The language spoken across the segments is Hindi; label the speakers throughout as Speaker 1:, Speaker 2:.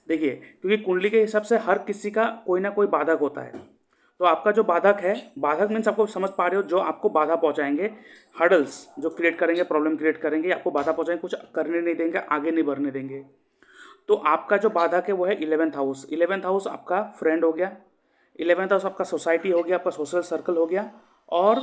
Speaker 1: देखिए, क्योंकि कुंडली के हिसाब से हर किसी का कोई ना कोई बाधक होता है। तो आपका जो बाधक है, बाधक मीन्स आपको समझ पा रहे हो, जो आपको बाधा पहुंचाएंगे, हर्डल्स जो क्रिएट करेंगे, प्रॉब्लम क्रिएट करेंगे, आपको बाधा पहुंचाएंगे, कुछ करने नहीं देंगे, आगे नहीं बढ़ने देंगे। तो आपका जो बाधक है वो है 11th हाउस। 11th हाउस आपका फ्रेंड हो गया, 11th हाउस आपका सोसाइटी हो गया, आपका सोशल सर्कल हो गया, और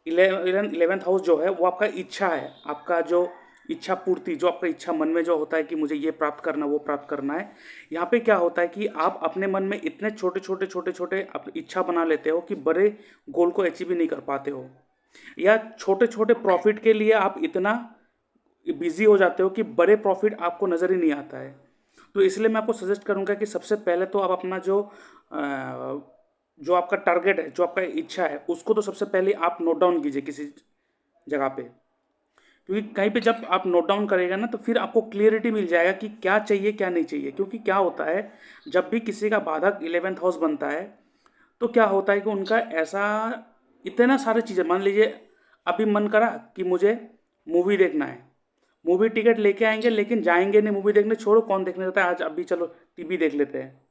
Speaker 1: 11th हाउस जो है वो आपका इच्छा है, आपका जो इच्छा पूर्ति, जो आपका इच्छा मन में जो होता है कि मुझे ये प्राप्त करना, वो प्राप्त करना है। यहाँ पे क्या होता है कि आप अपने मन में इतने छोटे छोटे छोटे छोटे अपनी इच्छा बना लेते हो कि बड़े गोल को अचीव ही नहीं कर पाते हो, या छोटे छोटे प्रॉफिट के लिए आप इतना बिजी हो जाते हो कि बड़े प्रॉफिट आपको नज़र ही नहीं आता है। तो इसलिए मैं आपको सजेस्ट करूंगा कि सबसे पहले तो आप अपना जो आपका टारगेट है, जो आपका इच्छा है, उसको तो सबसे पहले आप नोट डाउन कीजिए किसी जगह पे। क्योंकि कहीं पे जब आप नोट डाउन करेगा ना, तो फिर आपको क्लियरिटी मिल जाएगा कि क्या चाहिए क्या नहीं चाहिए। क्योंकि क्या होता है, जब भी किसी का बाधक 11th हाउस बनता है, तो क्या होता है कि उनका ऐसा इतना सारे चीज़ें, मान लीजिए अभी मन करा कि मुझे मूवी देखना है, मूवी टिकट लेके आएंगे, लेकिन जाएंगे नहीं मूवी देखने, छोड़ो कौन देखने जाता है आज, अभी चलो टीवी देख लेते हैं।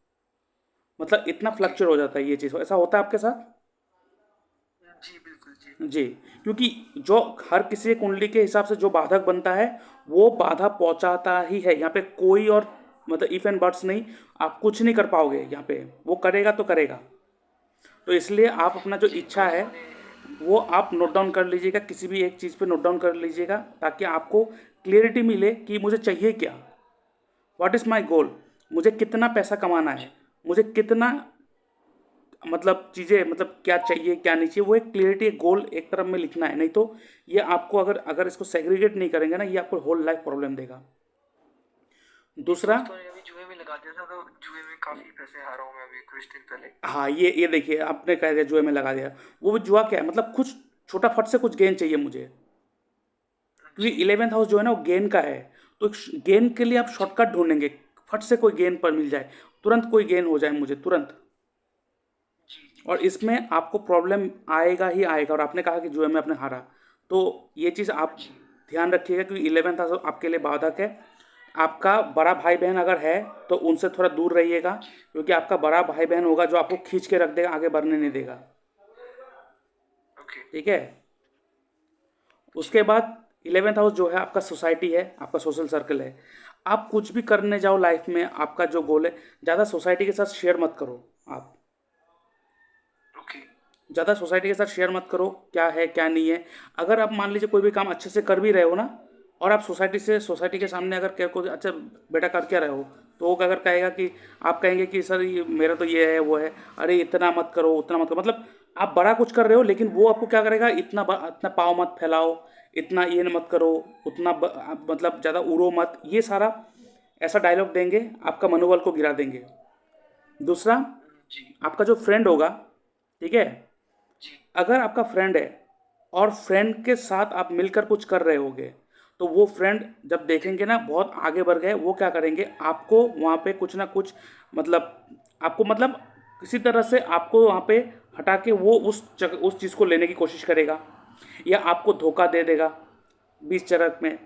Speaker 1: मतलब इतना
Speaker 2: जी
Speaker 1: फ्लक्चुएट हो जाता है ये चीज़, ऐसा होता है आपके साथ?
Speaker 2: जी बिल्कुल जी।
Speaker 1: जी। क्योंकि जो हर किसी कुंडली के हिसाब से जो बाधक बनता है, वो बाधा पहुंचाता ही है। यहाँ पे कोई और मतलब इफ एंड बट्स नहीं, आप कुछ नहीं कर पाओगे यहाँ पे, वो करेगा तो करेगा। तो इसलिए आप अपना जो
Speaker 2: जी
Speaker 1: इच्छा
Speaker 2: तो
Speaker 1: है
Speaker 2: मैंने
Speaker 1: वो आप नोट डाउन कर लीजिएगा, किसी भी एक चीज़ पे नोट डाउन कर लीजिएगा, ताकि आपको क्लियरिटी मिले कि मुझे चाहिए क्या, व्हाट इज़ माई गोल, मुझे कितना पैसा कमाना है, मुझे कितना मतलब चीज़ें, मतलब क्या चाहिए क्या नहीं चाहिए, वो एक क्लियरिटी, एक गोल एक तरफ में लिखना है। नहीं तो ये आपको अगर अगर इसको सेग्रीगेट नहीं करेंगे ना, ये आपको होल लाइफ प्रॉब्लम देगा।
Speaker 2: जी
Speaker 1: दूसरा,
Speaker 2: दोस्तों ने अभी जुए में लगा दिया था, तो जुए में काफी पैसे हारा हूँ मैं अभी कुछ दिन पहले।
Speaker 1: हाँ, ये देखिए आपने कह दिया जुए में लगा दिया। वो जुआ क्या है, मतलब कुछ छोटा फट से कुछ गेन चाहिए मुझे, क्योंकि
Speaker 2: जी
Speaker 1: 11th हाउस जो है ना वो गेन का है। तो गेन के लिए आप
Speaker 2: जी
Speaker 1: शॉर्टकट ढूंढेंगे, फट से कोई गेन पर मिल जाए, तुरंत कोई गेन हो जाए मुझे तुरंत।
Speaker 2: जी जी
Speaker 1: और
Speaker 2: जी जी
Speaker 1: इसमें आपको प्रॉब्लम आएगा ही आएगा। और आपने कहा कि जुए में आपने हारा, तो ये चीज़ आप
Speaker 2: जी
Speaker 1: ध्यान रखिएगा, क्योंकि 11th हाउस आपके लिए बाधक है। आपका बड़ा भाई बहन अगर है तो उनसे थोड़ा दूर रहिएगा,
Speaker 2: जी।
Speaker 1: क्योंकि आपका बड़ा भाई बहन होगा जो आपको
Speaker 2: ओके
Speaker 1: खींच के रख देगा, आगे बढ़ने नहीं देगा।
Speaker 2: ओके।
Speaker 1: ठीक है।
Speaker 2: जी
Speaker 1: उसके बाद 11th हाउस जो है आपका सोसाइटी है, आपका सोशल सर्कल है। आप कुछ भी करने जाओ लाइफ में, आपका जो गोल है, ज़्यादा सोसाइटी के साथ शेयर मत करो आप।
Speaker 2: ओके।
Speaker 1: ज़्यादा सोसाइटी के साथ शेयर मत करो क्या है क्या नहीं है। अगर आप मान लीजिए कोई भी काम अच्छे से कर भी रहे हो ना, और आप सोसाइटी के
Speaker 2: जी जी
Speaker 1: सामने अगर कह को अच्छा बेटा कर क्या रहे हो, तो वो अगर कहेगा कि आप कहेंगे कि सर ये मेरा तो ये है वो है, अरे इतना मत करो उतना मत करो, मतलब आप बड़ा कुछ कर रहे हो, लेकिन वो आपको क्या करेगा, इतना पाव मत फैलाओ, इतना ये मत करो, आप मतलब ज़्यादा उड़ो मत, ये सारा ऐसा डायलॉग देंगे, आपका मनोबल को गिरा देंगे। दूसरा,
Speaker 2: जी
Speaker 1: आपका जो फ्रेंड होगा, ठीक है,
Speaker 2: जी
Speaker 1: अगर आपका फ्रेंड है और फ्रेंड के साथ आप मिलकर कुछ कर रहे होगे, तो वो फ्रेंड जब
Speaker 2: जी
Speaker 1: देखेंगे ना बहुत आगे बढ़ गए, वो क्या करेंगे, आपको वहाँ पे कुछ ना कुछ मतलब आपको मतलब किसी तरह से आपको वहाँ पे हटा के वो उस चीज़ को लेने की कोशिश करेगा, या आपको धोखा दे देगा बीच चरक में।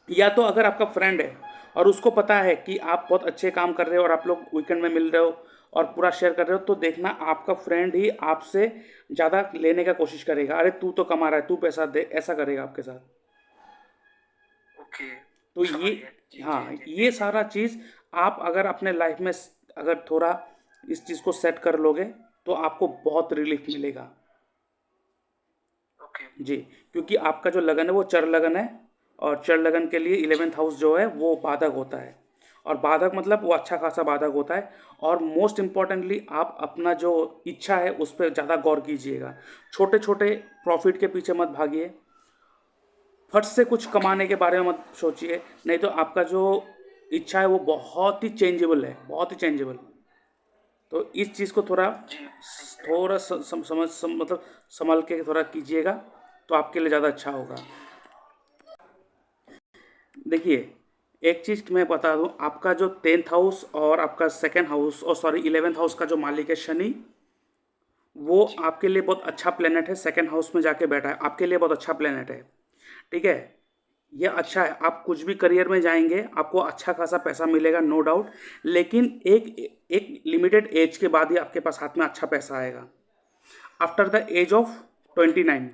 Speaker 1: या तो अगर आपका फ्रेंड है और उसको पता है कि आप बहुत अच्छे काम कर रहे हो और आप लोग वीकेंड में मिल रहे हो और पूरा शेयर कर रहे हो, तो देखना आपका फ्रेंड ही आपसे ज़्यादा लेने का कोशिश करेगा, अरे तू तो कमा रहा है, तू पैसा दे, ऐसा करेगा आपके साथ।
Speaker 2: ओके।
Speaker 1: तो ये,
Speaker 2: समझ गया। जी जी
Speaker 1: हाँ,
Speaker 2: जी
Speaker 1: ये सारा चीज़ आप अगर अपने लाइफ में अगर थोड़ा इस चीज़ को सेट कर लोगे, तो आपको बहुत रिलीफ
Speaker 2: जी
Speaker 1: मिलेगा।
Speaker 2: ओके।
Speaker 1: जी। क्योंकि आपका जो लगन है वो चर लगन है, और चर लगन के लिए
Speaker 2: जी
Speaker 1: 11th हाउस जो है वो बाधक होता है। और बाधक मतलब वो अच्छा खासा बाधक होता है। और मोस्ट इम्पॉर्टेंटली आप अपना जो इच्छा है उस पर ज़्यादा गौर कीजिएगा, छोटे छोटे प्रॉफिट के पीछे मत भागिए, फट से कुछ
Speaker 2: ओके।
Speaker 1: कमाने के बारे में मत सोचिए। नहीं तो आपका जो इच्छा है वो बहुत ही चेंजेबल है, बहुत ही चेंजेबल। तो इस चीज़ को थोड़ा
Speaker 2: जी सही कह रहे हैं।
Speaker 1: थोड़ा मतलब संभल के थोड़ा कीजिएगा, तो आपके लिए ज़्यादा अच्छा होगा।
Speaker 2: जी
Speaker 1: देखिए, एक चीज़ मैं बता दूं, आपका जो 10th हाउस और आपका सेकंड हाउस, और सॉरी 11th हाउस का जो मालिक है शनि, वो
Speaker 2: जी
Speaker 1: आपके लिए बहुत अच्छा प्लेनेट है। सेकंड हाउस में जाके बैठा है, आपके लिए बहुत अच्छा प्लेनेट है। ठीक है। ये अच्छा है, आप कुछ भी करियर में जाएंगे आपको अच्छा खासा पैसा मिलेगा, नो डाउट। लेकिन एक एक लिमिटेड एज के बाद ही आपके पास हाथ में अच्छा पैसा आएगा, after the age of 29।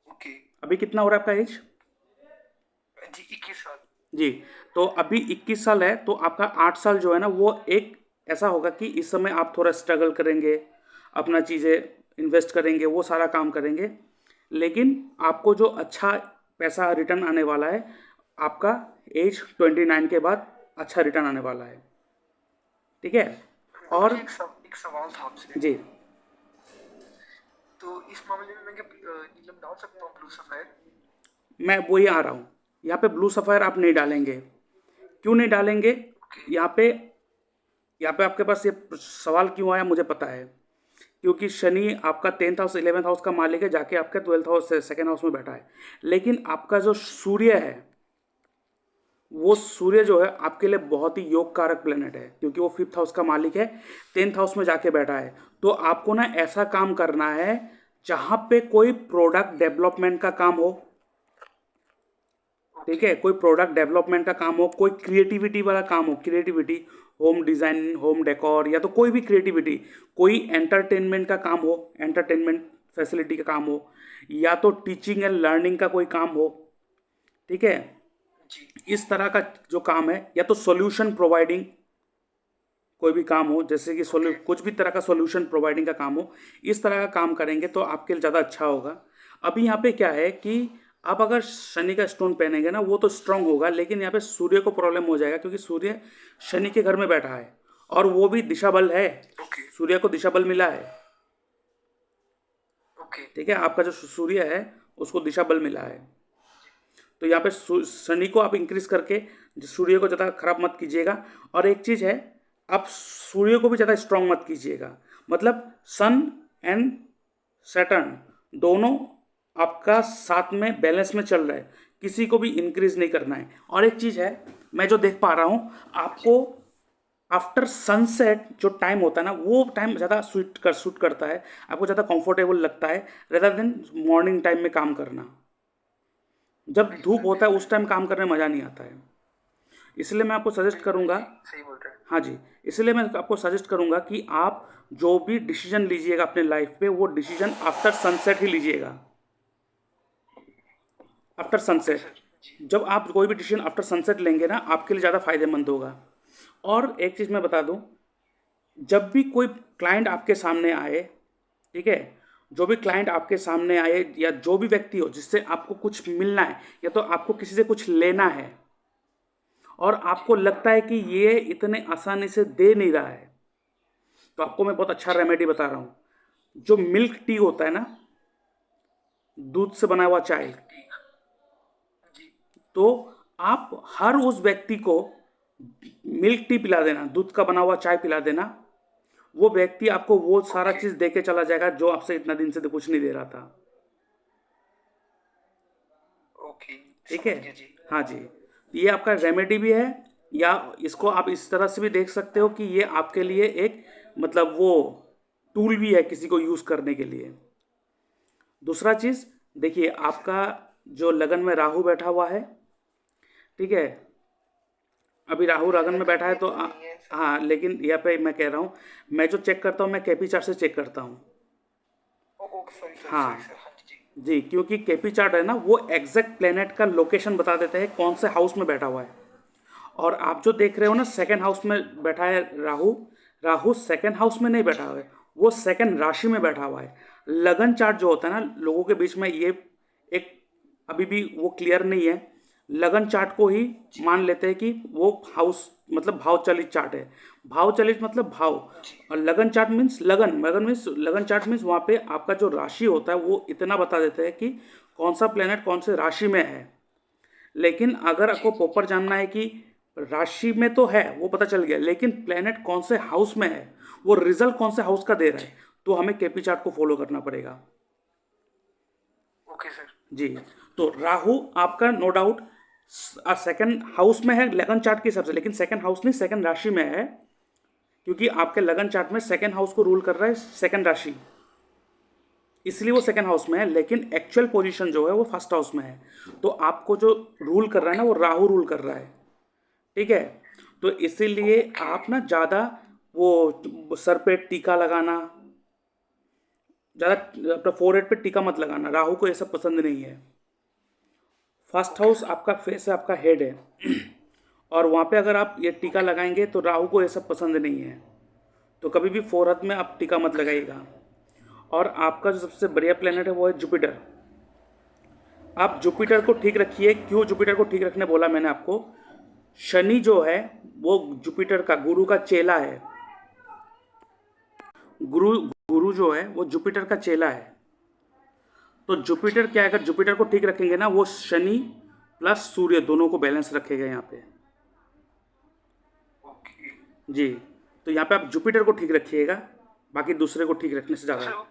Speaker 2: Okay.
Speaker 1: अभी कितना हो रहा है आपका एज?
Speaker 2: जी 21 साल।
Speaker 1: जी, तो अभी 21 साल है, तो आपका 8 साल जो है ना वो एक ऐसा होगा कि इस समय आप थोड़ा स्ट्रगल करेंगे, अपना चीज़ें इन्वेस्ट करेंगे, वो सारा काम करेंगे। लेकिन आपको जो अच्छा पैसा रिटर्न आने वाला है, आपका एज 29 के बाद अच्छा रिटर्न आने वाला है। ठीक है। और
Speaker 2: मुझे एक सवाल था आपसे।
Speaker 1: जी,
Speaker 2: तो इस मामले में मैं क्या नीलम डाल सकता हूँ, ब्लू सफायर?
Speaker 1: मैं वही आ रहा हूँ। यहाँ पे ब्लू सफ़ायर आप नहीं डालेंगे। क्यों नहीं डालेंगे?
Speaker 2: ओके।
Speaker 1: यहाँ पे यहाँ पे आपके पास ये सवाल क्यों आया मुझे पता है। क्योंकि शनि आपका 10th हाउस 11th हाउस का मालिक है, जाके आपके 12th हाउस से सेकेंड हाउस में बैठा है। लेकिन आपका जो सूर्य है, वो सूर्य जो है आपके लिए बहुत ही योग कारक प्लेनेट है, क्योंकि वो 5th हाउस का मालिक है, 10th हाउस में जाके बैठा है। तो आपको ना ऐसा काम करना है जहाँ पे कोई प्रोडक्ट डेवलपमेंट का काम हो। ठीक
Speaker 2: ओके।
Speaker 1: है, कोई प्रोडक्ट डेवलपमेंट का काम हो, कोई क्रिएटिविटी वाला काम हो, creativity, home design, home decor, या तो कोई भी क्रिएटिविटी, कोई एंटरटेनमेंट का काम हो, एंटरटेनमेंट फैसिलिटी का काम हो, या तो टीचिंग एंड लर्निंग का कोई काम हो। ठीक है,
Speaker 2: जी।
Speaker 1: इस तरह का जो काम है, या तो सॉल्यूशन प्रोवाइडिंग कोई भी काम हो, जैसे कि
Speaker 2: ओके।
Speaker 1: कुछ भी तरह का सॉल्यूशन प्रोवाइडिंग का काम हो, इस तरह का काम करेंगे तो आपके लिए ज़्यादा अच्छा होगा। अभी यहाँ पे क्या है कि आप अगर शनि का स्टोन पहनेंगे ना वो तो स्ट्रांग होगा, लेकिन यहाँ पे सूर्य को प्रॉब्लम हो जाएगा, क्योंकि सूर्य शनि के घर में बैठा है और वो भी दिशा बल है।
Speaker 2: ओके।
Speaker 1: सूर्य को दिशा बल मिला है।
Speaker 2: ओके।
Speaker 1: ठीक है, आपका जो सूर्य है उसको दिशा बल मिला है। तो यहाँ पे शनि को आप इंक्रीज करके सूर्य को ज़्यादा खराब मत कीजिएगा। और एक चीज़ है, आप सूर्य को भी ज़्यादा स्ट्रांग मत कीजिएगा। मतलब सन एंड सैटर्न दोनों आपका साथ में बैलेंस में चल रहा है, किसी को भी इंक्रीज नहीं करना है। और एक चीज़ है, मैं जो देख पा रहा हूँ, आपको आफ्टर सनसेट जो टाइम होता है ना वो टाइम ज़्यादा सूट करता है, आपको ज़्यादा कंफर्टेबल लगता है रेदर देन मॉर्निंग टाइम में काम करना। जब धूप
Speaker 2: बिल्कुल
Speaker 1: होता है
Speaker 2: बिल्कुल।
Speaker 1: उस टाइम काम करने में मज़ा नहीं आता है। इसलिए मैं आपको सजेस्ट
Speaker 2: बिल्कुल
Speaker 1: करूँगा,
Speaker 2: जी, सही बोल रहे हैं।
Speaker 1: हाँ जी, इसलिए मैं आपको सजेस्ट करूँगा कि आप जो भी डिसीजन लीजिएगा अपने लाइफ पे, वो डिसीजन आफ्टर सनसेट ही लीजिएगा। After
Speaker 2: okay
Speaker 1: sunset,
Speaker 2: sir. जी।
Speaker 1: जब आप कोई भी डिसीजन आफ्टर सनसेट लेंगे ना आपके लिए ज़्यादा फायदेमंद होगा। और एक चीज़ मैं बता दूं, जब भी कोई क्लाइंट आपके सामने आए, ठीक है, जो भी
Speaker 2: जी।
Speaker 1: क्लाइंट आपके सामने आए या जो भी व्यक्ति हो जिससे आपको कुछ मिलना है या तो आपको किसी से कुछ लेना है, और
Speaker 2: जी।
Speaker 1: आपको लगता है कि ये इतने आसानी से दे नहीं रहा है, तो आपको मैं बहुत अच्छा
Speaker 2: जी।
Speaker 1: रेमेडी बता रहा हूँ। जो मिल्क टी होता है ना, दूध से बना हुआ चाय,
Speaker 2: मिल्क टी। जी।
Speaker 1: तो आप हर उस व्यक्ति को मिल्क टी पिला देना, दूध का बना हुआ चाय पिला देना। वो व्यक्ति आपको वो सारा
Speaker 2: ओके।
Speaker 1: चीज़ दे के चला जाएगा जो आपसे इतना दिन से तो कुछ नहीं दे रहा था।
Speaker 2: ओके।
Speaker 1: ठीक है,
Speaker 2: समझ गया जी।
Speaker 1: हाँ जी, ये आपका रेमेडी भी है, या इसको आप इस तरह से भी देख सकते हो कि ये आपके लिए एक मतलब वो टूल भी है किसी को यूज़ करने के लिए। दूसरा चीज़ देखिए,
Speaker 2: ओके सर।
Speaker 1: आपका जो लगन में राहु बैठा हुआ है, ठीक है, अभी राहु लगन में
Speaker 2: लगन
Speaker 1: बैठा है
Speaker 2: में
Speaker 1: तो
Speaker 2: तो नहीं है सर।
Speaker 1: हाँ, लेकिन यहाँ पे मैं कह रहा हूँ, मैं जो चेक करता हूँ मैं केपी चार्ट से चेक करता हूँ।
Speaker 2: ओके, सॉरी सॉरी
Speaker 1: हाँ
Speaker 2: सॉरी सर। हाँ जी जी।
Speaker 1: जी, क्योंकि केपी चार्ट है ना वो एग्जैक्ट प्लेनेट का लोकेशन बता देते हैं कौन से हाउस में बैठा हुआ है। और आप जो देख रहे हो
Speaker 2: जी
Speaker 1: ना
Speaker 2: जी जी।
Speaker 1: सेकंड हाउस में बैठा है राहु, राहु सेकंड हाउस में नहीं बैठा
Speaker 2: जी।
Speaker 1: हुआ है, वो सेकंड राशि में बैठा हुआ है। लगन चार्ट जो होता है ना लोगों के बीच में ये एक अभी भी वो क्लियर नहीं है। लगन चार्ट को ही
Speaker 2: जी।
Speaker 1: मान लेते हैं कि वो हाउस मतलब भाव चलित चार्ट है। भाव चलित मतलब भाव,
Speaker 2: जी।
Speaker 1: और लगन चार्ट मीन्स लगन, लगन मीन्स लगन चार्ट मीन्स वहाँ पे आपका जो राशि होता है वो इतना बता देते हैं कि कौन सा प्लेनेट कौन से राशि में है। लेकिन अगर
Speaker 2: जी
Speaker 1: आपको
Speaker 2: जी जी।
Speaker 1: प्रॉपर जानना है कि राशि में तो है वो पता चल गया, लेकिन प्लेनेट कौन से हाउस में है, वो रिजल्ट कौन से हाउस का दे रहा
Speaker 2: जी।
Speaker 1: है, तो हमें केपी चार्ट को फॉलो करना पड़ेगा।
Speaker 2: Okay sir.
Speaker 1: जी, तो राहु आपका नो डाउट सेकंड हाउस में है लगन चार्ट के हिसाब से, लेकिन सेकंड हाउस नहीं सेकंड राशि में है, क्योंकि आपके लगन चार्ट में सेकंड हाउस को रूल कर रहा है सेकंड राशि। इसलिए वो सेकंड हाउस में है, लेकिन एक्चुअल पोजीशन जो है वो फर्स्ट हाउस में है। तो आपको जो रूल कर रहा है ना वो राहु रूल कर रहा है, ठीक है। तो इसीलिए
Speaker 2: ओके।
Speaker 1: आप ना ज़्यादा वो सर पे टीका लगाना, ज़्यादा अपना फोरहेड पे टीका मत लगाना, राहु को ये सब पसंद नहीं है। First
Speaker 2: okay
Speaker 1: house
Speaker 2: sir.
Speaker 1: आपका फेस है, आपका हेड है और वहाँ पे अगर आप ये टीका
Speaker 2: ओके
Speaker 1: लगाएंगे तो राहु को ये सब पसंद नहीं है। तो कभी भी फोरहद में आप टीका मत
Speaker 2: ओके सर।
Speaker 1: लगाइएगा। और आपका जो सबसे बढ़िया प्लेनेट है वो है जुपिटर। आप
Speaker 2: ओके
Speaker 1: जुपिटर को
Speaker 2: सर।
Speaker 1: ठीक रखिए। क्यों जुपिटर को ठीक रखने बोला मैंने आपको? शनि जो है वो जुपिटर का गुरु का चेला है। गुरु गुरु जो है वो जुपिटर का चेला है। तो
Speaker 2: जी।
Speaker 1: जुपिटर क्या है, अगर जुपिटर को ठीक रखेंगे ना वो शनि प्लस सूर्य दोनों को बैलेंस रखेगा यहाँ पे।
Speaker 2: ओके।
Speaker 1: जी। तो यहाँ पे आप जुपिटर को ठीक रखिएगा, बाकी दूसरे को ठीक रखने से
Speaker 2: तो
Speaker 1: ज़्यादा।
Speaker 2: सर वो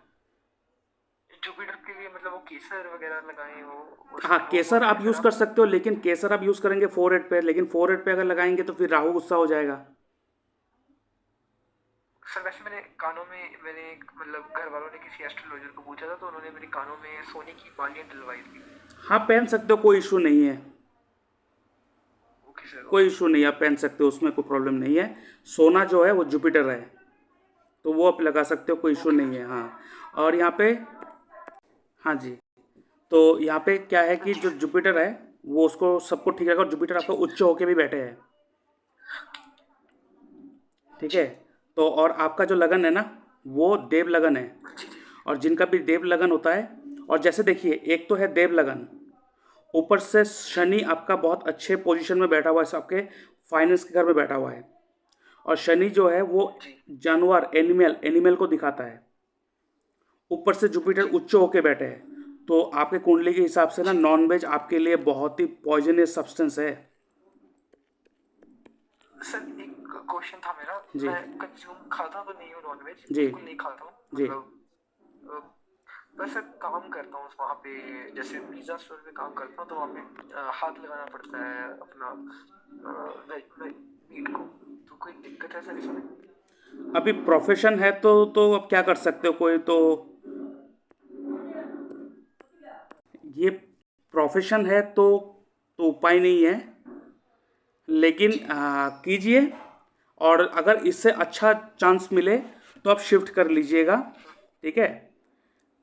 Speaker 2: जुपिटर के लिए मतलब वो केसर वगैरह लगाए वो
Speaker 1: हाँ,
Speaker 2: उसके वो
Speaker 1: केसर
Speaker 2: बोल रहे
Speaker 1: आप
Speaker 2: हैं सर
Speaker 1: यूज़ कर
Speaker 2: आप।
Speaker 1: सकते हो, लेकिन केसर आप यूज़ करेंगे फोरहेड पे, लेकिन फोरहेड पे अगर लगाएंगे तो फिर राहु गुस्सा हो जाएगा।
Speaker 2: सर वैसे मैंने एक मतलब घर वालों ने किसी एस्ट्रोलॉजर को पूछा था तो उन्होंने मेरे कानों में सोने की बालियां डलवाई थी।
Speaker 1: हाँ, पहन सकते हो, कोई इशू नहीं है।
Speaker 2: Okay sir.
Speaker 1: कोई
Speaker 2: ओके।
Speaker 1: इशू नहीं है, आप पहन सकते हो, उसमें कोई प्रॉब्लम नहीं है। सोना जो है वो जुपिटर है, तो वो आप लगा सकते हो, कोई इशू
Speaker 2: ओके
Speaker 1: नहीं
Speaker 2: सर।
Speaker 1: है। हाँ। और यहाँ पे, हाँ जी, तो यहाँ पे क्या है कि
Speaker 2: जी
Speaker 1: जो
Speaker 2: सर।
Speaker 1: जुपिटर है वो उसको सबको ठीक रखा, और जुपिटर आपका
Speaker 2: जी
Speaker 1: उच्च होके भी बैठे हैं, ठीक
Speaker 2: जी
Speaker 1: है। तो और आपका जो लगन है ना वो देव लगन है।
Speaker 2: जी जी।
Speaker 1: और जिनका भी देव लगन होता है, और जैसे देखिए एक तो है देव लगन, ऊपर से
Speaker 2: जी
Speaker 1: शनि आपका बहुत अच्छे पोजीशन में बैठा हुआ है, आपके फाइनेंस के घर में बैठा हुआ है। और शनि जो है वो
Speaker 2: जी
Speaker 1: जानवर एनिमल एनिमल को दिखाता है। ऊपर से जुपिटर
Speaker 2: जी
Speaker 1: उच्च होके बैठे हैं, तो आपके कुंडली के हिसाब से ना
Speaker 2: जी।
Speaker 1: नॉनवेज आपके लिए बहुत ही पॉइजनस सब्सटेंस है।
Speaker 2: सर एक क्वेश्चन था मेरा।
Speaker 1: जी।
Speaker 2: मैं कंज्यूम खाता तो नहीं हूँ नॉनवेज,
Speaker 1: जी।
Speaker 2: बिल्कुल नहीं खाता हूँ
Speaker 1: जी।
Speaker 2: मतलब अ, बस सर काम करता हूँ वहाँ पे, जैसे पिज्ज़ा स्टोर पे काम करता हूँ तो वहाँ पे हाथ लगाना पड़ता है अपना मीट को। तो कोई दिक्कत है सर इसमें?
Speaker 1: अभी प्रोफेशन है तो अब क्या कर सकते हो, कोई ये प्रोफेशन है तो उपाय नहीं है, लेकिन
Speaker 2: जी।
Speaker 1: कीजिए। और अगर इससे अच्छा चांस मिले तो आप शिफ्ट कर लीजिएगा, ठीक है।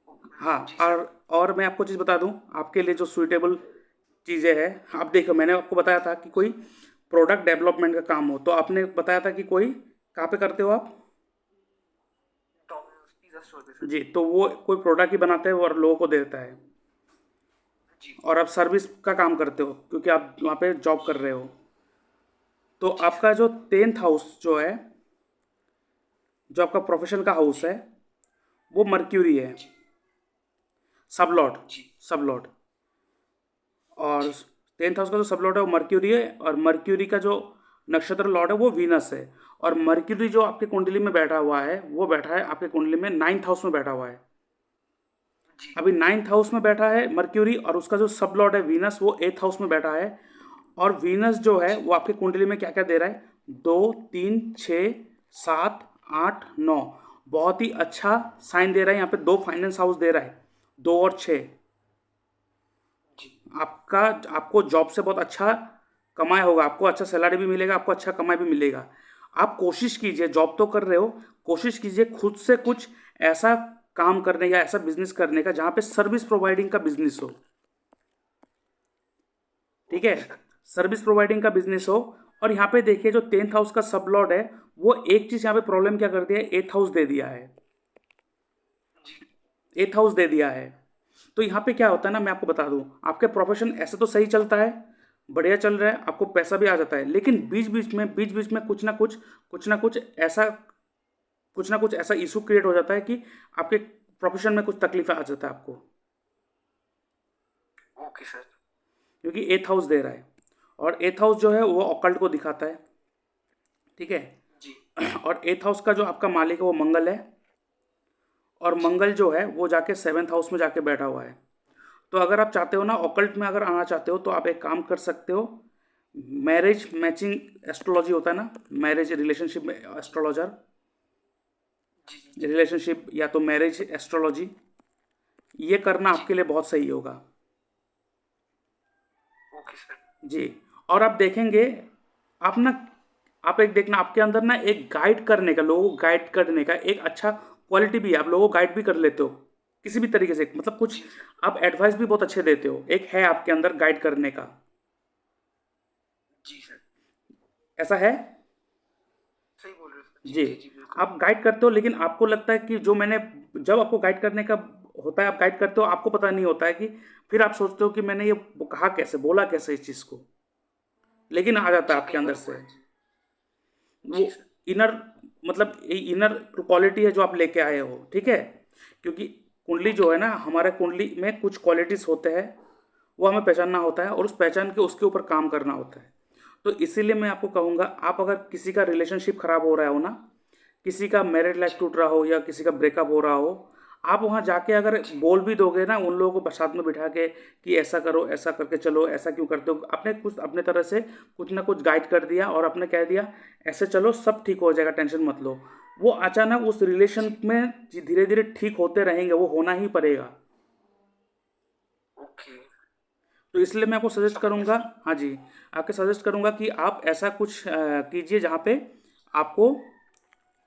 Speaker 2: ओके।
Speaker 1: हाँ।
Speaker 2: जी सर।
Speaker 1: और मैं आपको चीज़ बता दूं, आपके लिए जो सुइटेबल चीज़ें हैं, आप देखो मैंने आपको बताया था कि कोई प्रोडक्ट डेवलपमेंट का काम हो, तो आपने बताया था कि कोई कहाँ पे करते हो आप?
Speaker 2: डोमिनोज पिज्ज़ा स्टोर पे सर।
Speaker 1: जी, तो वो कोई प्रोडक्ट ही बनाते हैं और लोगों को देता है।
Speaker 2: जी
Speaker 1: और आप सर्विस का काम करते हो क्योंकि आप वहाँ पे जॉब कर रहे हो। तो
Speaker 2: जी
Speaker 1: आपका
Speaker 2: सर।
Speaker 1: जो 10th हाउस जो है, जो आपका प्रोफेशन का हाउस
Speaker 2: जी
Speaker 1: है, वो मर्क्यूरी है,
Speaker 2: जी
Speaker 1: सब लॉर्ड,
Speaker 2: जी
Speaker 1: सब लॉर्ड। और
Speaker 2: जी
Speaker 1: 10th हाउस का जो सब लॉर्ड है वो मर्क्यूरी है, और मर्क्यूरी का जो नक्षत्र लॉर्ड है वो वीनस है। और मर्क्यूरी जो आपके कुंडली में बैठा हुआ है वो बैठा है आपके कुंडली में 9th हाउस में बैठा हुआ है।
Speaker 2: जी
Speaker 1: अभी 9th हाउस में बैठा है मर्क्यूरी, और उसका जो सब लॉर्ड है वीनस वो 8th हाउस में बैठा है। और वीनस जो है
Speaker 2: जी
Speaker 1: वो आपके कुंडली में क्या क्या दे रहा है? 2 3 6 7 8 9, बहुत ही अच्छा साइन दे रहा है। यहाँ पे 2 फाइनेंस हाउस दे रहा है, 2 और 6।
Speaker 2: जी
Speaker 1: आपका आपको जॉब से बहुत अच्छा कमाई होगा, आपको अच्छा सैलरी भी मिलेगा, आपको अच्छा कमाई भी मिलेगा। आप कोशिश कीजिए, जॉब तो कर रहे हो, कोशिश कीजिए खुद से
Speaker 2: जी।
Speaker 1: कुछ ऐसा काम करने का, ऐसा बिजनेस करने का जहाँ पे सर्विस प्रोवाइडिंग का बिजनेस हो, ठीक है।
Speaker 2: Okay sir.
Speaker 1: सर्विस प्रोवाइडिंग का बिजनेस
Speaker 2: जी
Speaker 1: हो। और यहाँ पे देखिए जो 10th हाउस का सब लॉर्ड है वो एक चीज़ यहाँ पे प्रॉब्लम क्या कर दिया है, 8th हाउस दे दिया है।
Speaker 2: जी
Speaker 1: 8th हाउस दे दिया है। तो यहाँ पे क्या होता है ना, मैं आपको बता दूं, आपके प्रोफेशन ऐसे तो सही चलता है, बढ़िया चल रहा है, आपको पैसा भी आ जाता है, लेकिन बीच बीच में कुछ ना कुछ ऐसा इशू क्रिएट हो जाता है कि आपके प्रोफेशन में कुछ तकलीफ आ जाता है आपको,
Speaker 2: ओके सर।
Speaker 1: क्योंकि 8th हाउस दे रहा है। और 8th हाउस जो है वो ऑकल्ट को दिखाता है, ठीक है।
Speaker 2: जी
Speaker 1: और 8th हाउस का जो आपका मालिक है वो मंगल है। और
Speaker 2: जी
Speaker 1: मंगल जो है वो जाके 7th हाउस में जाके बैठा हुआ है। तो अगर आप चाहते हो ना ऑकल्ट में अगर आना चाहते हो तो आप एक काम कर सकते हो, मैरिज मैचिंग एस्ट्रोलॉजी होता है ना, मैरिज रिलेशनशिप में एस्ट्रोलॉजर,
Speaker 2: जी जी
Speaker 1: रिलेशनशिप या तो मैरिज एस्ट्रोलॉजी, ये करना
Speaker 2: जी।
Speaker 1: आपके लिए बहुत सही होगा।
Speaker 2: Okay sir.
Speaker 1: जी। और आप देखेंगे, आप ना, आप एक देखना आपके अंदर ना एक गाइड करने का, लोगों को गाइड करने का एक अच्छा क्वालिटी भी है। आप लोगों को गाइड भी कर लेते हो किसी भी तरीके से, मतलब कुछ
Speaker 2: जी सर।
Speaker 1: आप एडवाइस भी बहुत अच्छे देते हो, एक है आपके अंदर गाइड करने का।
Speaker 2: जी सर।
Speaker 1: ऐसा है।
Speaker 2: सही बोल रहे हो सर। जी
Speaker 1: जी।
Speaker 2: जी जी बिल्कुल।
Speaker 1: आप गाइड करते हो, लेकिन आपको लगता है कि जो मैंने, जब आपको गाइड करने का होता है, आप गाइड करते हो, आपको पता नहीं होता है कि फिर आप सोचते हो कि मैंने ये कहा कैसे, बोला कैसे इस चीज़ को, लेकिन आ जाता है
Speaker 2: जी
Speaker 1: आपके
Speaker 2: कई
Speaker 1: अंदर
Speaker 2: बार हुआ
Speaker 1: से।
Speaker 2: है जी।
Speaker 1: वो
Speaker 2: जी सर।
Speaker 1: इनर, मतलब इनर क्वालिटी है जो आप लेके आए हो, ठीक है। क्योंकि कुंडली जो
Speaker 2: ओके।
Speaker 1: है ना, हमारे कुंडली में कुछ क्वालिटीज होते हैं, वो हमें पहचानना होता है और उस पहचान के उसके ऊपर काम करना होता है। तो इसीलिए मैं आपको कहूँगा, आप अगर किसी का रिलेशनशिप खराब हो रहा हो ना, किसी का मैरिड लाइफ
Speaker 2: जी
Speaker 1: टूट रहा हो या किसी का ब्रेकअप हो रहा हो, आप वहाँ जाके अगर
Speaker 2: जी
Speaker 1: बोल भी दोगे ना उन लोगों को साथ में बिठा के कि ऐसा करो, ऐसा करके चलो, ऐसा क्यों करते हो, आपने कुछ अपने तरह से कुछ ना कुछ गाइड कर दिया और आपने कह दिया ऐसे चलो सब ठीक हो जाएगा, टेंशन मत लो, वो अचानक उस रिलेशन
Speaker 2: जी।
Speaker 1: में धीरे धीरे ठीक होते रहेंगे, वो होना ही पड़ेगा।
Speaker 2: ओके।
Speaker 1: तो इसलिए मैं आपको सजेस्ट
Speaker 2: समझ गया
Speaker 1: करूँगा,
Speaker 2: सर।
Speaker 1: हाँ जी, आपके सजेस्ट करूँगा कि आप ऐसा कुछ कीजिए जहाँ पे आपको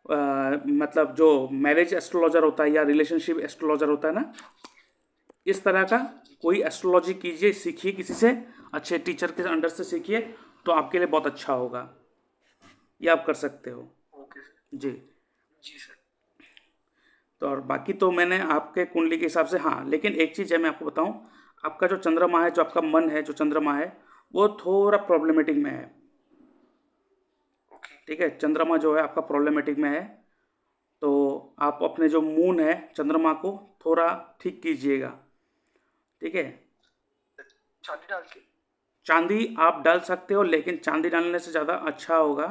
Speaker 1: मतलब जो मैरिज एस्ट्रोलॉजर होता है या रिलेशनशिप एस्ट्रोलॉजर होता है ना, इस तरह का
Speaker 2: जी सर। जी जी।
Speaker 1: कोई एस्ट्रोलॉजी कीजिए, सीखिए किसी से, अच्छे टीचर के अंडर से सीखिए, तो आपके लिए बहुत अच्छा होगा। ये आप कर सकते हो।
Speaker 2: Okay sir.
Speaker 1: जी।
Speaker 2: जी सर।
Speaker 1: तो और बाकी तो मैंने आपके कुंडली के हिसाब से, हाँ, लेकिन एक चीज़ है मैं आपको बताऊं, आपका जो चंद्रमा है, जो आपका मन है, जो चंद्रमा है, वो थोड़ा प्रॉब्लमेटिक में है।
Speaker 2: ओके।
Speaker 1: ठीक है, चंद्रमा जो है आपका प्रॉब्लमेटिक में है। तो आप अपने जो मून है, चंद्रमा को थोड़ा ठीक कीजिएगा। ठीक है।
Speaker 2: चांदी डाल के।
Speaker 1: चांदी आप डाल सकते हो, लेकिन चांदी डालने से ज़्यादा अच्छा होगा।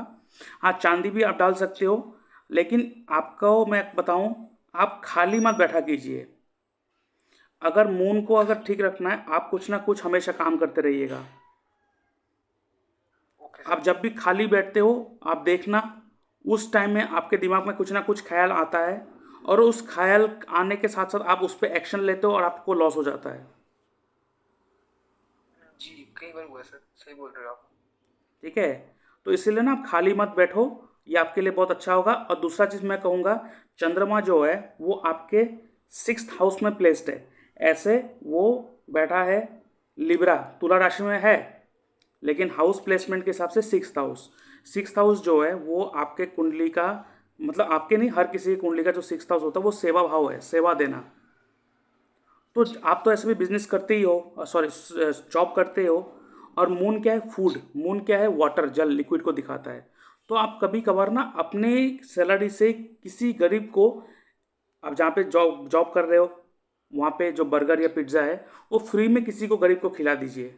Speaker 1: हाँ, चांदी भी आप डाल सकते
Speaker 2: जी।
Speaker 1: हो, लेकिन आपको मैं बताऊं, आप खाली मत बैठा कीजिए। अगर मून को
Speaker 2: ओके
Speaker 1: अगर
Speaker 2: सर।
Speaker 1: ठीक रखना है, आप कुछ ना कुछ हमेशा काम करते रहिएगा।
Speaker 2: ओके
Speaker 1: आप
Speaker 2: सर।
Speaker 1: जब भी खाली बैठते हो, आप देखना उस टाइम में आपके दिमाग में कुछ ना कुछ ख्याल आता है, और उस ख्याल आने के साथ साथ आप उस पर एक्शन लेते हो और आपको लॉस हो जाता है।
Speaker 2: जी कई बार हुआ है सर। सही बोल रहे हो आप।
Speaker 1: ठीक है। तो इसीलिए ना आप खाली मत बैठो, ये आपके लिए बहुत अच्छा होगा। और दूसरा चीज़ मैं कहूँगा, चंद्रमा जो है वो आपके 6th हाउस में प्लेस्ड है। ऐसे वो बैठा है लिब्रा, तुला राशि में है, लेकिन हाउस
Speaker 2: जी।
Speaker 1: प्लेसमेंट के हिसाब से 6th हाउस जो है वो आपके कुंडली का, मतलब आपके नहीं, हर किसी की कुंडली का जो 6th हाउस होता है वो सेवा भाव है, सेवा देना। तो
Speaker 2: जी।
Speaker 1: आप तो ऐसे भी बिजनेस करते ही हो, सॉरी, जॉब करते हो। और मून क्या है? फूड। मून क्या है? वाटर, जल, लिक्विड को दिखाता है। तो आप कभी कभार ना अपने सैलरी से किसी गरीब को, आप जहाँ पे जॉब जॉब कर रहे हो, वहाँ पे जो बर्गर या
Speaker 2: जी।
Speaker 1: पिज्ज़ा है, वो फ्री में किसी को, गरीब को खिला दीजिए।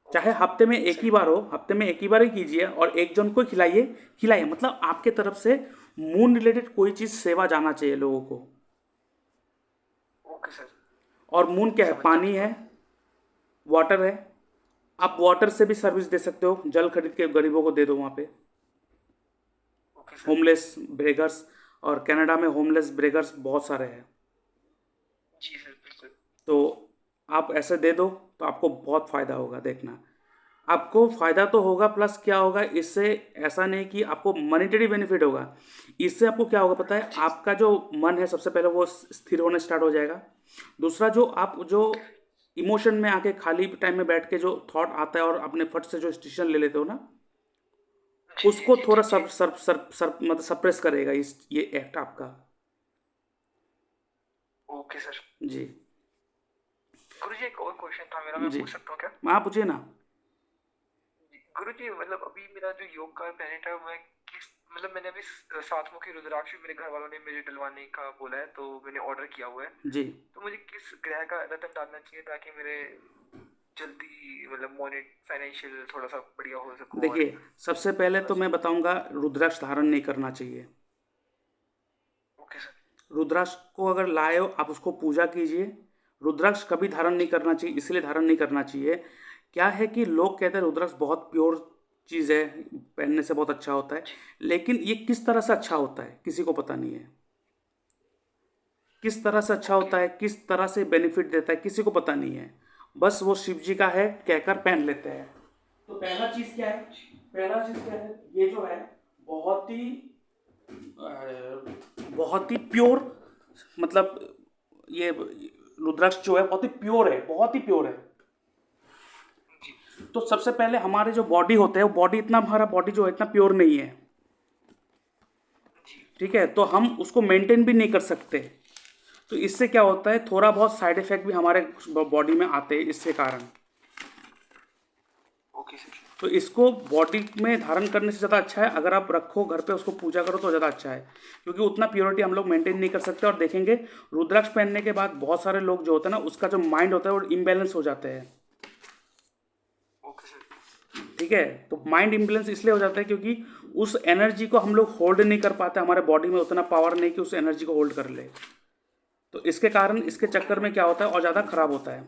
Speaker 1: चाहे
Speaker 2: ओके।
Speaker 1: हफ्ते में एक ही
Speaker 2: सही
Speaker 1: बार
Speaker 2: बोल
Speaker 1: हो,
Speaker 2: रहे हो।
Speaker 1: हफ्ते में एक ही बार ही कीजिए, और एक जन को खिलाइए। खिलाइए मतलब आपके तरफ से मून रिलेटेड कोई चीज़, सेवा जाना चाहिए लोगों को।
Speaker 2: Okay sir.
Speaker 1: और मून क्या है?
Speaker 2: समझ गया
Speaker 1: पानी
Speaker 2: बिल्कुल।
Speaker 1: है, वाटर है।
Speaker 2: जी।
Speaker 1: आप वाटर से भी सर्विस दे सकते हो, जल खरीद के गरीबों को दे दो वहाँ पे।
Speaker 2: Okay sir.
Speaker 1: होमलेस ब्रेगर्स, और कनाडा में होमलेस ब्रेगर्स बहुत सारे हैं।
Speaker 2: जी सर बिल्कुल।
Speaker 1: तो आप ऐसे दे दो, तो आपको बहुत फ़ायदा होगा, देखना। आपको फ़ायदा तो होगा, प्लस क्या होगा इससे, ऐसा नहीं कि आपको मॉनेटरी बेनिफिट होगा। इससे आपको क्या होगा पता है?
Speaker 2: जी।
Speaker 1: आपका जो मन है, सबसे पहले वो स्थिर होने स्टार्ट हो जाएगा। दूसरा, जो आप जो
Speaker 2: ओके सर।
Speaker 1: इमोशन में आके खाली टाइम में बैठ के जो थॉट आता है और अपने फट से जो डिसीजन ले लेते हो ना,
Speaker 2: जी जी
Speaker 1: उसको
Speaker 2: जी
Speaker 1: थोड़ा
Speaker 2: जी जी।
Speaker 1: मतलब सप्रेस करेगा इस ये एक्ट आपका।
Speaker 2: Okay sir.
Speaker 1: जी।
Speaker 2: गुरुजी एक और क्वेश्चन था मेरा, मैं
Speaker 1: जी।
Speaker 2: पूछ सकता हूँ क्या?
Speaker 1: हाँ, पूछिए ना।
Speaker 2: गुरुजी मतलब अभी मेरा जो योग का प्लेनेट है, मैं किस मतलब मैंने अभी 7 मुखी रुद्राक्ष मेरे घर वालों ने मुझे डलवाने का बोला है, तो मैंने ऑर्डर किया हुआ है।
Speaker 1: जी।
Speaker 2: तो मुझे किस ग्रह का रत्न डालना चाहिए ताकि मेरे जल्दी मतलब मोनेट फाइनेंशियल थोड़ा सा बढ़िया हो सकूं और
Speaker 1: देखिए, सबसे पहले
Speaker 2: थोड़ा
Speaker 1: तो
Speaker 2: सा।
Speaker 1: मैं बताऊंगा, रुद्राक्ष धारण नहीं करना चाहिए।
Speaker 2: Okay sir.
Speaker 1: रुद्राक्ष को अगर लाए हो, आप उसको पूजा कीजिए। रुद्राक्ष कभी धारण नहीं
Speaker 2: जी।
Speaker 1: करना चाहिए, इसलिए धारण नहीं करना चाहिए, क्या है कि लोग कहते हैं रुद्राक्ष बहुत प्योर चीज़ है, पहनने से बहुत अच्छा होता है।
Speaker 2: जी।
Speaker 1: लेकिन ये किस तरह से अच्छा होता है किसी को पता नहीं है। किस तरह से अच्छा होता है, किस तरह से बेनिफिट देता है, किसी को पता नहीं है। बस वो शिव जी का है कहकर पहन लेते हैं। तो पहला चीज़ क्या है, पहला चीज़ क्या है, ये जो है बहुत ही बहुत ही प्योर, मतलब ये रुद्राक्ष जो है बहुत ही प्योर है, बहुत ही प्योर है।
Speaker 2: जी
Speaker 1: तो सबसे पहले हमारे जो बॉडी होते हैं वो बॉडी, इतना हमारा बॉडी जो है इतना प्योर नहीं है,
Speaker 2: जी।
Speaker 1: ठीक है, तो हम उसको मेंटेन भी नहीं कर सकते। तो इससे क्या होता है, थोड़ा बहुत साइड इफेक्ट भी हमारे बॉडी में आते हैं इससे कारण।
Speaker 2: Okay sir.
Speaker 1: तो इसको बॉडी में धारण करने से ज़्यादा अच्छा है अगर आप रखो घर पे, उसको पूजा करो तो ज़्यादा अच्छा है, क्योंकि उतना प्योरिटी हम लोग मेंटेन नहीं कर सकते। और देखेंगे रुद्राक्ष पहनने के बाद बहुत सारे लोग जो होते हैं ना, उसका जो माइंड होता है वो इम्बैलेंस हो जाते हैं,
Speaker 2: ओके सर।
Speaker 1: ठीक है। तो माइंड इम्बैलेंस इसलिए हो जाता है क्योंकि उस एनर्जी को हम लोग होल्ड नहीं कर पाते, हमारे बॉडी में उतना पावर नहीं कि उस एनर्जी को होल्ड कर ले। तो इसके कारण, इसके
Speaker 2: ओके
Speaker 1: चक्कर
Speaker 2: सर।
Speaker 1: में क्या होता है और ज़्यादा खराब होता है।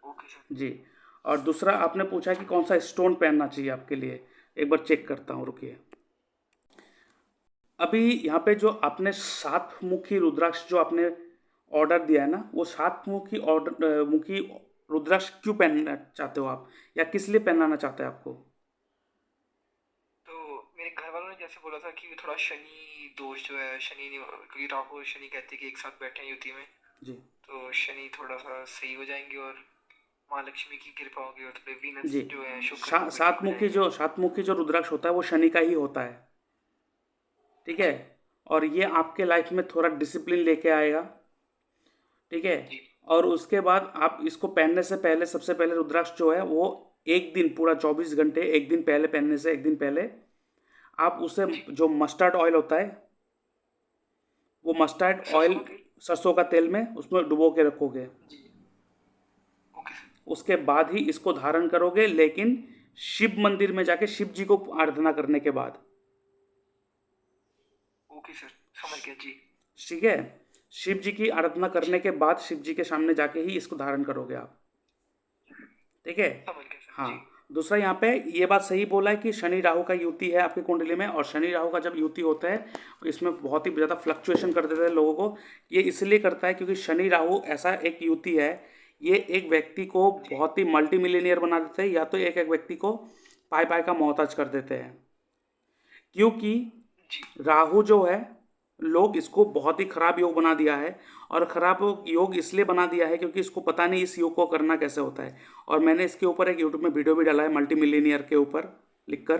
Speaker 2: Okay sir.
Speaker 1: जी। और दूसरा आपने पूछा कि कौन सा स्टोन पहनना चाहिए आपके लिए, एक बार चेक करता हूँ, रुकिए। अभी यहाँ पे जो आपने सात मुखी रुद्राक्ष जो आपने ऑर्डर दिया है ना, वो सात मुखी ऑर्डर मुखी रुद्राक्ष क्यों पहनना चाहते हो आप, या किस लिए पहनाना चाहते हैं आपको?
Speaker 2: तो मेरे घर वालों ने जैसे बोला था कि थोड़ा शनि दोष जो है, शनि नहीं, क्योंकि राहु और शनि कहते हैं कि एक साथ बैठे हैं युति में,
Speaker 1: जी
Speaker 2: तो शनि थोड़ा सा सही हो जाएंगे और माँ लक्ष्मी की कृपा होगी और थोड़े वीनस
Speaker 1: जी।
Speaker 2: जो है शुक्र वो भी ठीक
Speaker 1: सात
Speaker 2: हो
Speaker 1: मुखी
Speaker 2: जाएंगे।
Speaker 1: जो रुद्राक्ष होता है वो शनि का ही होता है, ठीक है।
Speaker 2: जी
Speaker 1: और ये आपके लाइफ में थोड़ा डिसिप्लिन लेके आएगा, ठीक है।
Speaker 2: जी
Speaker 1: और उसके बाद आप इसको पहनने से पहले, सबसे पहले रुद्राक्ष जो है वो एक दिन पूरा 24 घंटे, एक दिन पहले पहनने से एक दिन पहले आप उसे,
Speaker 2: जी।
Speaker 1: जो मस्टर्ड ऑयल होता है, वो मस्टर्ड
Speaker 2: सरसों
Speaker 1: ऑयल,
Speaker 2: का तेल।
Speaker 1: सरसों का तेल में उसमें डुबो के रखोगे।
Speaker 2: जी। Okay sir.
Speaker 1: उसके बाद ही इसको धारण करोगे, लेकिन शिव मंदिर में जाके शिव जी को आराधना करने के बाद,
Speaker 2: ओके सर, समझ गया जी।
Speaker 1: ठीक है। शिव जी की आराधना
Speaker 2: जी
Speaker 1: करने के बाद शिव जी के सामने जाके ही इसको धारण करोगे आप, ठीक है।
Speaker 2: समझ गया सर
Speaker 1: हाँ।
Speaker 2: जी।
Speaker 1: दूसरा यहाँ पे ये बात सही बोला है कि शनि राहु का युति है आपकी कुंडली में, और शनि राहु का जब युति होता है इसमें बहुत ही ज़्यादा फ्लक्चुएशन कर देता है लोगों को। ये इसलिए करता है क्योंकि शनि राहु ऐसा एक युति है, ये एक व्यक्ति को
Speaker 2: जी
Speaker 1: बहुत ही मल्टी मिलीनियर बना देते हैं, या तो एक एक व्यक्ति को पाई पाई का मोहताज कर देते हैं। क्योंकि
Speaker 2: जी।
Speaker 1: राहु जो है, लोग इसको बहुत ही खराब योग बना दिया है, और खराब योग इसलिए बना दिया है क्योंकि इसको पता नहीं इस योग को करना कैसे होता है। और मैंने इसके ऊपर एक यूट्यूब में वीडियो भी डाला है मल्टी मिलीनियर के ऊपर लिखकर,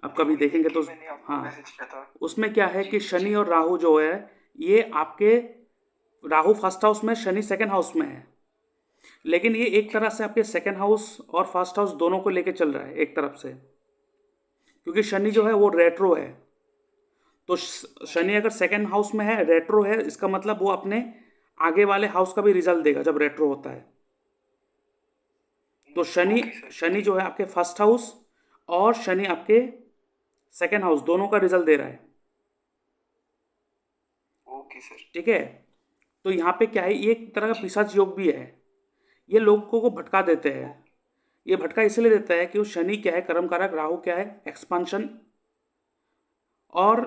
Speaker 1: आप
Speaker 2: जी
Speaker 1: कभी
Speaker 2: वही देख
Speaker 1: देखेंगे
Speaker 2: के
Speaker 1: तो।
Speaker 2: मैंने आपको
Speaker 1: हाँ।
Speaker 2: मैसेज किया था।
Speaker 1: उसमें क्या है
Speaker 2: जी
Speaker 1: कि
Speaker 2: जी
Speaker 1: शनि और राहु जो है, ये आपके, राहु फर्स्ट हाउस में, शनि सेकंड हाउस में है, लेकिन ये एक
Speaker 2: जी।
Speaker 1: तरह से आपके सेकंड हाउस और फर्स्ट हाउस दोनों को लेके चल रहा है एक तरफ से, क्योंकि शनि जो
Speaker 2: जी
Speaker 1: है वो रेट्रो है। तो
Speaker 2: जी।
Speaker 1: शनि अगर सेकंड हाउस में है, रेट्रो है, इसका मतलब वो अपने आगे वाले हाउस का भी रिजल्ट देगा जब रेट्रो होता है। तो शनि,
Speaker 2: ओके सर
Speaker 1: शनि
Speaker 2: ठीक।
Speaker 1: जो है आपके फर्स्ट हाउस और शनि आपके सेकंड हाउस दोनों का रिजल्ट दे रहा है,
Speaker 2: ओके सर।
Speaker 1: ठीक है। तो यहाँ पे क्या है, ये एक तरह का
Speaker 2: जी।
Speaker 1: पिशाच योग भी है, ये लोगों को भटका देते हैं।
Speaker 2: ओके।
Speaker 1: ये भटका इसलिए देता है कि वो शनि क्या है कर्म कारक, राहु क्या है एक्सपांशन। और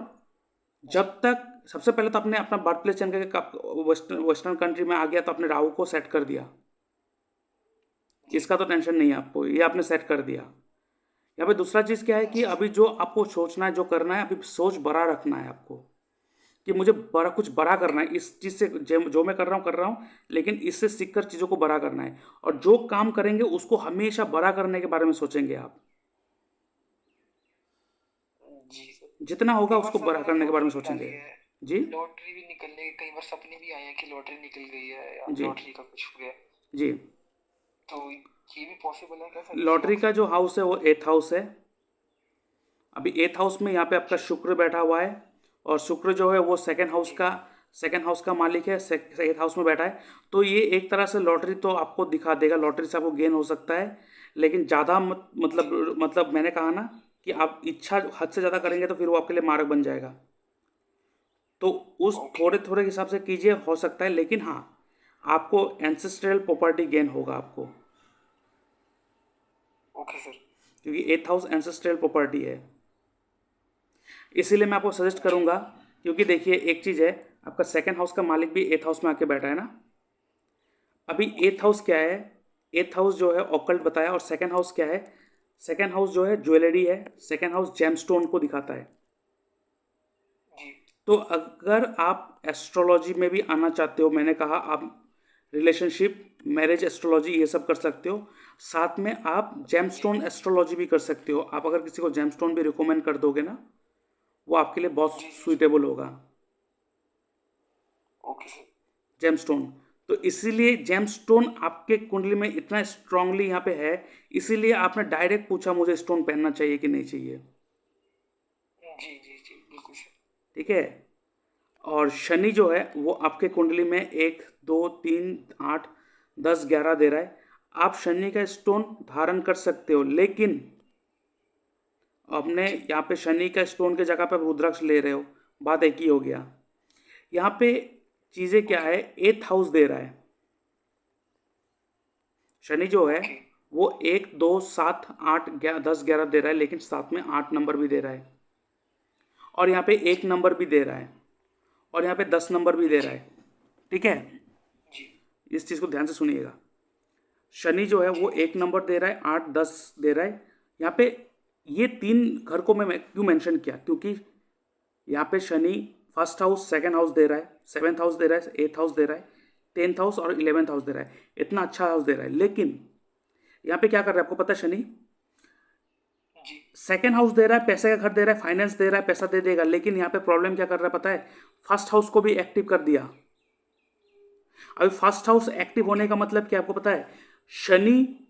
Speaker 2: जी
Speaker 1: जब तक, सबसे पहले तो आपने अपना बर्थ प्लेस चेंज करके वेस्टर्न कंट्री में आ गया तो आपने राहु को सेट कर दिया,
Speaker 2: जी।
Speaker 1: इसका तो टेंशन नहीं है आपको, ये आपने सेट कर दिया। यहाँ पे दूसरा चीज़ क्या है कि
Speaker 2: जी
Speaker 1: अभी
Speaker 2: सर।
Speaker 1: जो आपको सोचना है, जो करना है, अभी सोच बड़ा रखना है आपको, कि मुझे बड़ा, कुछ बड़ा
Speaker 2: ओके।
Speaker 1: करना है इस चीज़ से, जो मैं कर रहा हूँ, लेकिन इससे सीखकर चीज़ों को बड़ा करना है। और जो काम करेंगे उसको हमेशा बड़ा करने के बारे में सोचेंगे आप,
Speaker 2: जी सर।
Speaker 1: जितना होगा
Speaker 2: कई बार
Speaker 1: उसको
Speaker 2: सर
Speaker 1: बड़ा
Speaker 2: मैंने
Speaker 1: करने के बारे में
Speaker 2: लॉटरी भी डाली
Speaker 1: सोचेंगे।
Speaker 2: है।
Speaker 1: जी।
Speaker 2: लॉटरी भी निकलने, कई बार सपने भी आए हैं कि लॉटरी निकल गई है या
Speaker 1: जी।
Speaker 2: लॉटरी का कुछ हो गया।
Speaker 1: जी।
Speaker 2: तो ये भी पॉसिबल है क्या सर इस
Speaker 1: लॉटरी
Speaker 2: योग
Speaker 1: का
Speaker 2: से?
Speaker 1: जो हाउस है वो एथ हाउस है। अभी एथ हाउस में यहाँ पे आपका
Speaker 2: जी
Speaker 1: शुक्र बैठा हुआ है, और शुक्र जो है वो
Speaker 2: जी
Speaker 1: सेकंड हाउस का मालिक है, एथ हाउस में बैठा है। तो ये एक तरह से लॉटरी तो आपको दिखा देगा, लॉटरी से आपको गेन हो सकता है, लेकिन ज़्यादा
Speaker 2: जी
Speaker 1: मतलब मैंने कहा ना कि आप इच्छा हद से ज़्यादा
Speaker 2: जी
Speaker 1: करेंगे
Speaker 2: सर।
Speaker 1: तो फिर वो आपके लिए मार्ग बन जाएगा। तो उस
Speaker 2: ओके।
Speaker 1: थोड़े थोड़े हिसाब से कीजिए, हो सकता है, लेकिन हाँ, आपको एंसेस्ट्रल प्रॉपर्टी गेन होगा आपको,
Speaker 2: ओके सर।
Speaker 1: क्योंकि एथ हाउस एंसेस्ट्रल प्रॉपर्टी है। इसीलिए मैं आपको सजेस्ट
Speaker 2: जी
Speaker 1: करूँगा, क्योंकि देखिए एक चीज़ है, आपका सेकंड हाउस का मालिक भी 8th हाउस में आके बैठा है ना। अभी 8th हाउस क्या है, 8th हाउस जो है ऑकल्ट बताया, और सेकंड हाउस क्या है, सेकंड हाउस जो है ज्वेलरी है, सेकंड हाउस जेमस्टोन को दिखाता है।
Speaker 2: जी
Speaker 1: तो अगर आप एस्ट्रोलॉजी में भी आना चाहते हो, मैंने कहा आप रिलेशनशिप, मैरिज एस्ट्रोलॉजी ये सब कर सकते हो, साथ में आप
Speaker 2: जी।
Speaker 1: जेमस्टोन एस्ट्रोलॉजी भी कर सकते हो। आप अगर किसी को जेमस्टोन भी रिकमेंड कर दोगे ना, वो आपके लिए बहुत
Speaker 2: जी जी सर।
Speaker 1: सुइटेबल होगा,
Speaker 2: ओके सर।
Speaker 1: जेमस्टोन। तो इसीलिए जेमस्टोन आपके कुंडली में इतना स्ट्रांगली यहाँ पे है, इसीलिए आपने डायरेक्ट पूछा मुझे स्टोन पहनना चाहिए कि नहीं चाहिए।
Speaker 2: जी जी जी बिल्कुल सर।
Speaker 1: ठीक है। और शनि जो है वो आपके कुंडली में 1 2 3 8 10 11 दे रहा है। आप शनि का स्टोन धारण कर सकते हो, लेकिन अपने
Speaker 2: जी
Speaker 1: यहाँ पे शनि का स्टोन के जगह पे आप रुद्राक्ष ले रहे हो, बात एक ही हो गया। यहाँ पे चीज़ें क्या
Speaker 2: ओके
Speaker 1: है, 8th हाउस दे रहा है शनि जो है,
Speaker 2: ओके
Speaker 1: वो 1 2 7 8 10 11 दे रहा है, लेकिन साथ में 8 नंबर भी दे रहा है, और यहाँ पे
Speaker 2: जी
Speaker 1: 1 नंबर भी दे रहा है, और यहाँ पे 10 नंबर भी दे रहा
Speaker 2: जी
Speaker 1: है। ठीक है,
Speaker 2: जी
Speaker 1: इस चीज़ को ध्यान से सुनिएगा। शनि जो है
Speaker 2: जी
Speaker 1: वो
Speaker 2: जी
Speaker 1: 1 नंबर दे रहा है, 8 10 दे रहा है। यहाँ पे ये 3 घर को मैं क्यों मेंशन किया, क्योंकि यहाँ पे Shani first house second house दे रहा है, 7th हाउस दे रहा है, 8th हाउस दे रहा है, 10th हाउस और 11th हाउस दे रहा है, इतना अच्छा हाउस दे रहा है। लेकिन यहाँ पे क्या कर रहा है आपको पता है, शनि
Speaker 2: जी
Speaker 1: सेकंड हाउस दे रहा है, पैसे का घर दे रहा है, फाइनेंस दे रहा है, पैसा दे देगा, लेकिन यहाँ पे प्रॉब्लम क्या कर रहा है पता है, फर्स्ट हाउस को भी एक्टिव कर दिया। अभी फर्स्ट हाउस एक्टिव
Speaker 2: ओके
Speaker 1: होने का मतलब क्या आपको पता है, शनि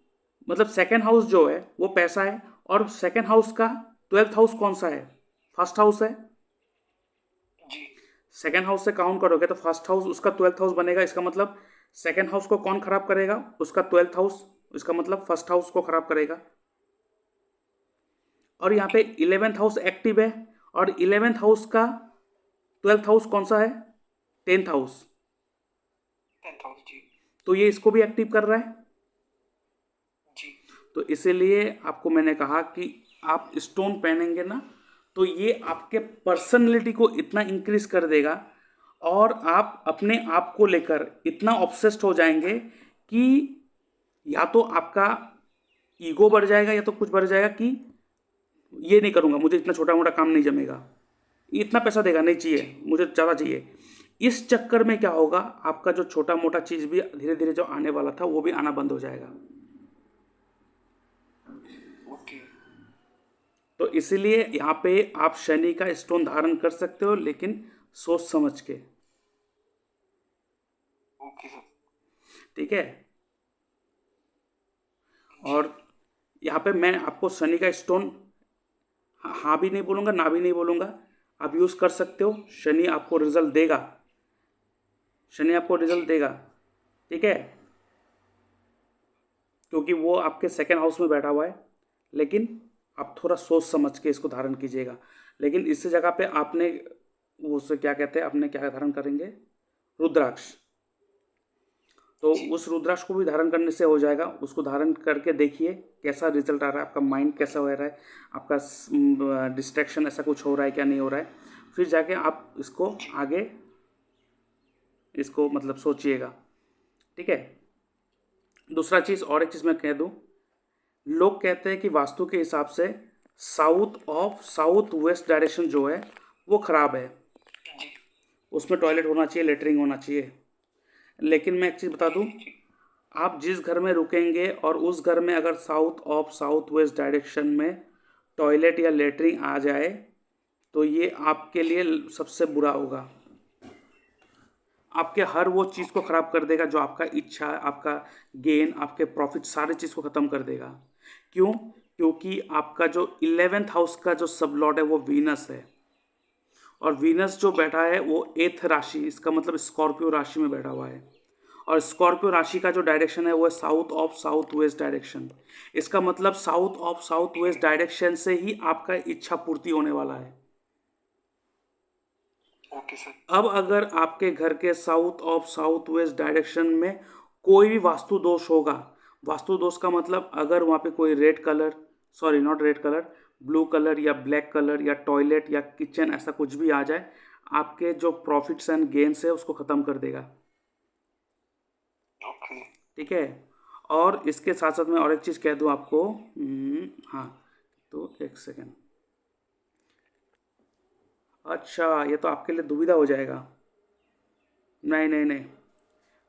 Speaker 1: मतलब सेकंड हाउस जो है वो पैसा है, और सेकंड हाउस का 12th हाउस कौन सा है, फर्स्ट हाउस है।
Speaker 2: जी
Speaker 1: सेकंड हाउस से काउंट करोगे तो फर्स्ट हाउस उसका 12th हाउस बनेगा, इसका मतलब सेकंड हाउस को कौन खराब करेगा, उसका 12th हाउस, इसका मतलब फर्स्ट हाउस को खराब करेगा। और यहाँ पे
Speaker 2: ओके
Speaker 1: 11th हाउस एक्टिव है, और 11th हाउस का 12th हाउस कौन सा है, 10th हाउस।
Speaker 2: 10,000 जी
Speaker 1: तो ये इसको भी एक्टिव कर रहा है।
Speaker 2: जी
Speaker 1: तो इसीलिए आपको मैंने कहा कि आप स्टोन पहनेंगे ना, तो ये आपके पर्सनैलिटी को इतना इंक्रीज कर देगा, और आप अपने आप को लेकर इतना ऑब्सेस्ड हो जाएंगे कि या तो आपका ईगो बढ़ जाएगा, या तो कुछ बढ़ जाएगा कि ये नहीं करूँगा, मुझे इतना छोटा मोटा काम नहीं जमेगा, ये इतना पैसा देगा नहीं
Speaker 2: जी
Speaker 1: चाहिए, मुझे ज़्यादा चाहिए। इस चक्कर में क्या होगा, आपका जो छोटा मोटा चीज़ भी धीरे धीरे जो आने वाला था वो भी आना बंद हो जाएगा।
Speaker 2: ओके
Speaker 1: तो इसीलिए यहाँ पे आप शनि का स्टोन धारण कर सकते हो, लेकिन सोच समझ के।
Speaker 2: Okay sir.
Speaker 1: ठीक है।
Speaker 2: जी
Speaker 1: और यहाँ पे मैं आपको शनि का स्टोन हाँ भी नहीं बोलूँगा, ना भी नहीं बोलूँगा, आप यूज़ कर सकते हो, शनि आपको रिजल्ट देगा, शनि आपको
Speaker 2: जी
Speaker 1: रिजल्ट देगा। ठीक है, क्योंकि वो आपके सेकंड हाउस में बैठा हुआ है, लेकिन आप थोड़ा सोच समझ के इसको धारण कीजिएगा। लेकिन इस जगह पे आपने वो उसे क्या कहते हैं, आपने क्या धारण करेंगे, रुद्राक्ष। तो
Speaker 2: जी
Speaker 1: उस रुद्राक्ष को भी धारण करने से हो जाएगा, उसको धारण करके देखिए कैसा रिजल्ट आ रहा है, आपका माइंड कैसा हो रहा है, आपका डिस्ट्रैक्शन ऐसा कुछ हो रहा है क्या नहीं हो रहा है, फिर जाके आप इसको
Speaker 2: जी
Speaker 1: आगे इसको मतलब सोचिएगा। ठीक है। दूसरा चीज़ और एक चीज़ मैं कह दूँ, लोग कहते हैं कि वास्तु के हिसाब से साउथ वेस्ट डायरेक्शन जो है वो ख़राब है,
Speaker 2: जी
Speaker 1: उसमें
Speaker 2: जी
Speaker 1: टॉयलेट होना चाहिए, लेटरिंग होना चाहिए। लेकिन मैं एक चीज़ बता
Speaker 2: जी
Speaker 1: दूँ,
Speaker 2: जी
Speaker 1: आप जिस घर में रुकेंगे और उस घर में अगर साउथ वेस्ट डायरेक्शन में टॉयलेट या लेटरिन आ जाए, तो ये आपके लिए सबसे बुरा होगा। आपके हर वो चीज़ को
Speaker 2: ओके
Speaker 1: ख़राब कर देगा, जो आपका इच्छा, आपका गेन, आपके प्रॉफिट, सारी चीज़ को ख़त्म कर देगा। क्यों? क्योंकि आपका जो 11th हाउस का जो सब लॉर्ड है वो वीनस है, और वीनस जो
Speaker 2: जी
Speaker 1: बैठा है वो 8th राशि, इसका मतलब स्कॉर्पियो राशि में बैठा हुआ है, और स्कॉर्पियो राशि
Speaker 2: जी
Speaker 1: का जो डायरेक्शन है वो है साउथ वेस्ट डायरेक्शन। इसका मतलब साउथ
Speaker 2: ओके
Speaker 1: वेस्ट डायरेक्शन से ही आपका इच्छा पूर्ति होने वाला है।
Speaker 2: Okay sir.
Speaker 1: अब अगर आपके घर के साउथ वेस्ट डायरेक्शन में कोई भी वास्तु दोष होगा, वास्तु दोष का मतलब अगर वहाँ पे कोई red colour, sorry not red colour, blue colour या ब्लैक कलर या टॉयलेट या किचन ऐसा कुछ भी आ जाए, आपके जो प्रॉफिट्स एंड गेन्स है उसको ख़त्म कर देगा।
Speaker 2: ओके।
Speaker 1: ठीक है, और इसके साथ साथ मैं और एक चीज़ कह दूं आपको। हाँ, तो एक सेकेंड। अच्छा, ये तो आपके लिए दुविधा हो जाएगा। नहीं नहीं नहीं,